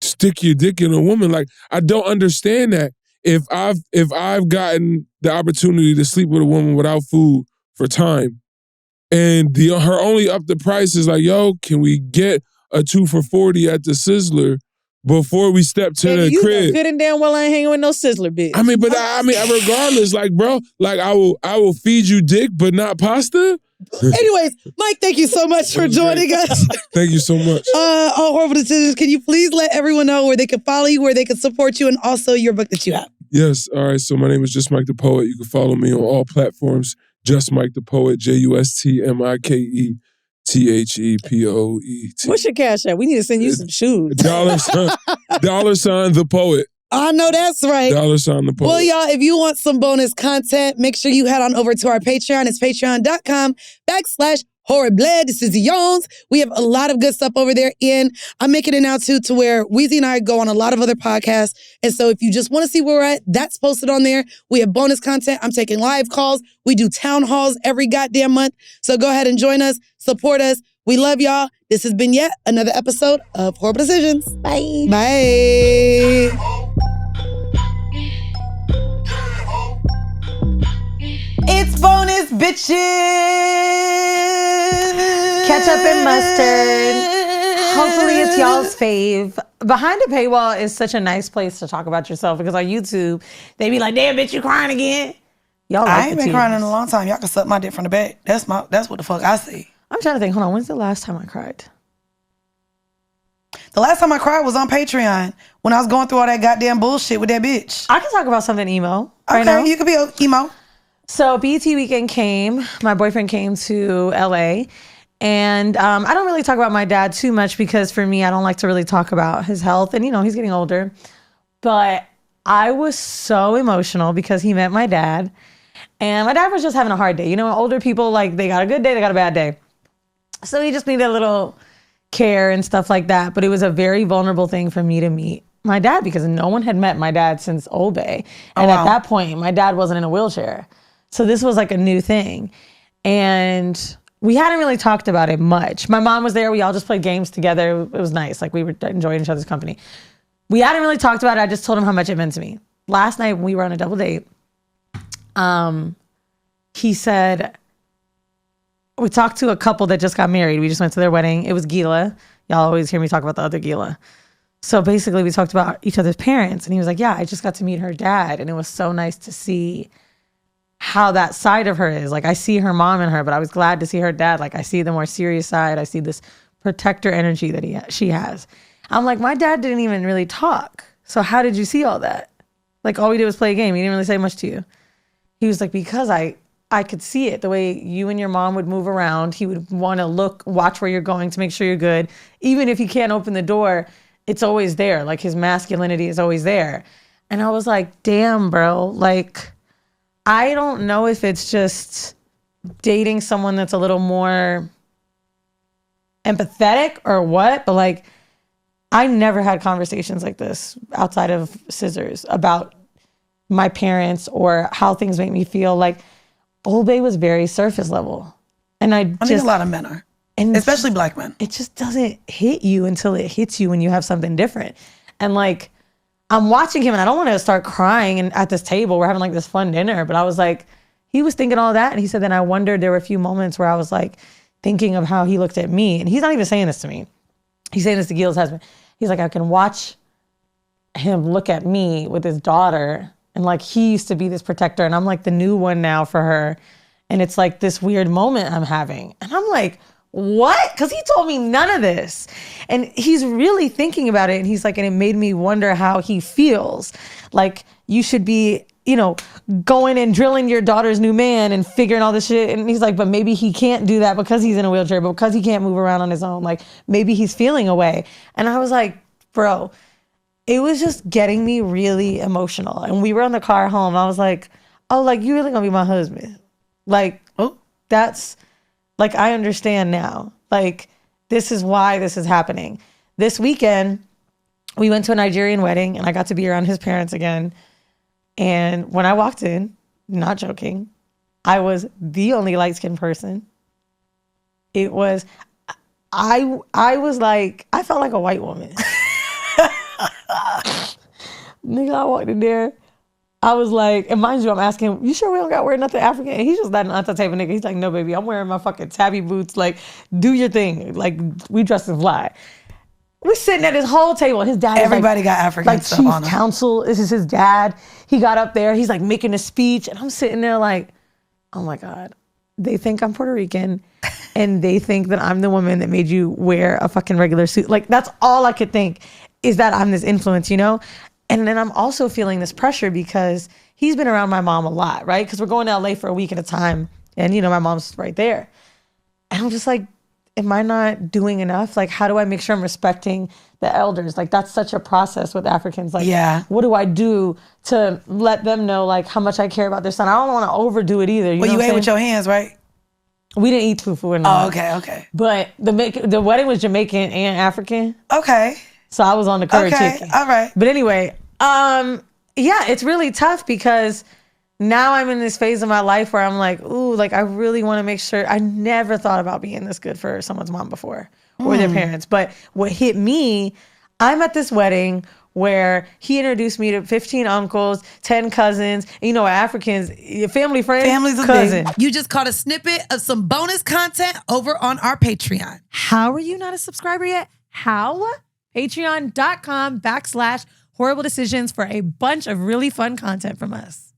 stick your dick in a woman? Like, I don't understand that. If I've gotten the opportunity to sleep with a woman without food for time, and her only up the price is like, yo, can we get a 2 for $40 at the Sizzler before we step to the you crib. know good and damn well I ain't hanging with no sizzler bitch. I mean, but regardless, like, bro, like I will feed you dick, but not pasta. Anyways, Mike, thank you so much for joining us. Thank you so much. On Whoreible Decisions, can you please let everyone know where they can follow you, where they can support you, and also your book that you have? Yes. All right. So my name is Just Mike the Poet. You can follow me on all platforms. Just Mike the Poet. JustMikeThePoet. What's your cash app? We need to send you some shoes. $sign the poet. I know that's right. $sign the poet. Well, y'all, if you want some bonus content, make sure you head on over to our Patreon. It's patreon.com/Whoreible Decisions. We have a lot of good stuff over there. And I'm making it now, too, to where Weezy and I go on a lot of other podcasts. And so if you just want to see where we're at, that's posted on there. We have bonus content. I'm taking live calls. We do town halls every goddamn month. So go ahead and join us. Support us. We love y'all. This has been yet another episode of Whoreible Decisions. Bye. Bye. It's bonus, bitches. Ketchup and mustard. Hopefully it's y'all's fave. Behind a paywall is such a nice place to talk about yourself because on YouTube, they be like, damn, bitch, you crying again? Y'all like I ain't been crying in a long time. Y'all can suck my dick from the back. That's what the fuck I see. I'm trying to think. Hold on. When's the last time I cried? The last time I cried was on Patreon when I was going through all that goddamn bullshit with that bitch. I can talk about something emo right Okay, now. you could be emo. So BET weekend came. My boyfriend came to LA. And I don't really talk about my dad too much because for me, I don't like to really talk about his health. And, you know, he's getting older. But I was so emotional because he met my dad. And my dad was just having a hard day. You know, older people, like, they got a good day, they got a bad day. So he just needed a little care and stuff like that. But it was a very vulnerable thing for me to meet my dad because no one had met my dad since Old Bay. And at that point, my dad wasn't in a wheelchair. So this was like a new thing. And we hadn't really talked about it much. My mom was there. We all just played games together. It was nice. Like we were enjoying each other's company. We hadn't really talked about it. I just told him how much it meant to me. Last night when we were on a double date, he said, we talked to a couple that just got married. We just went to their wedding. It was Gila. Y'all always hear me talk about the other Gila. So basically we talked about each other's parents. And he was like, yeah, I just got to meet her dad. And it was so nice to see how that side of her is. Like I see her mom in her, but I was glad to see her dad. Like I see the more serious side. I see this protector energy that she has. I'm like, my dad didn't even really talk. So how did you see all that? Like all we did was play a game. He didn't really say much to you. He was like, because I could see it. The way you and your mom would move around. He would want to watch where you're going to make sure you're good. Even if he can't open the door, it's always there. Like his masculinity is always there. And I was like, damn, bro. Like, I don't know if it's just dating someone that's a little more empathetic or what, but like, I never had conversations like this outside of Scissors about my parents or how things make me feel. Like, Old Bay was very surface level. And I think a lot of men are, and especially black men. It just doesn't hit you until it hits you when you have something different. And like, I'm watching him and I don't want to start crying at this table. We're having like this fun dinner. But I was like, he was thinking all that. And he said, then I wondered, there were a few moments where I was like thinking of how he looked at me. And he's not even saying this to me. He's saying this to Gil's husband. He's like, I can watch him look at me with his daughter. And like, he used to be this protector. And I'm like the new one now for her. And it's like this weird moment I'm having. And I'm like, what? Because he told me none of this. And he's really thinking about it. And he's like, and it made me wonder how he feels. Like, you should be, you know, going and drilling your daughter's new man and figuring all this shit. And he's like, but maybe he can't do that because he's in a wheelchair, but because he can't move around on his own. Like, maybe he's feeling away. And I was like, bro, it was just getting me really emotional. And we were on the car home. I was like, oh, like, you really gonna be my husband? Like, oh, that's... Like, I understand now. Like, this is why this is happening. This weekend, we went to a Nigerian wedding, and I got to be around his parents again. And when I walked in, not joking, I was the only light-skinned person. It was, I was like, I felt like a white woman. Nigga, I walked in there. I was like, and mind you, I'm asking him, you sure we don't got to wear nothing African? And he's just that type of nigga. He's like, no, baby, I'm wearing my fucking tabby boots. Like, do your thing. Like, we dress and fly. We're sitting at his whole table. His dad Everybody got African stuff on him. Chief counsel. This is his dad. He got up there. He's like making a speech. And I'm sitting there like, oh my God. They think I'm Puerto Rican. And they think that I'm the woman that made you wear a fucking regular suit. Like, that's all I could think is that I'm this influence, you know? And then I'm also feeling this pressure because he's been around my mom a lot, right? Because we're going to LA for a week at a time. And, you know, my mom's right there. And I'm just like, am I not doing enough? Like, how do I make sure I'm respecting the elders? Like, that's such a process with Africans. Like, what do I do to let them know, like, how much I care about their son? I don't want to overdo it either. You know you ate with your hands, right? We didn't eat fufu or not. Oh, okay. But the wedding was Jamaican and African. Okay. So I was on the curry chicken. All right. But anyway, yeah, it's really tough because now I'm in this phase of my life where I'm like, ooh, like I really want to make sure. I never thought about being this good for someone's mom before or their parents. But what hit me, I'm at this wedding where he introduced me to 15 uncles, 10 cousins. And you know, Africans, family, friends, family's a cousin. thing. You just caught a snippet of some bonus content over on our Patreon. How are you not a subscriber yet? How? Patreon.com/Whoreible Decisions for a bunch of really fun content from us.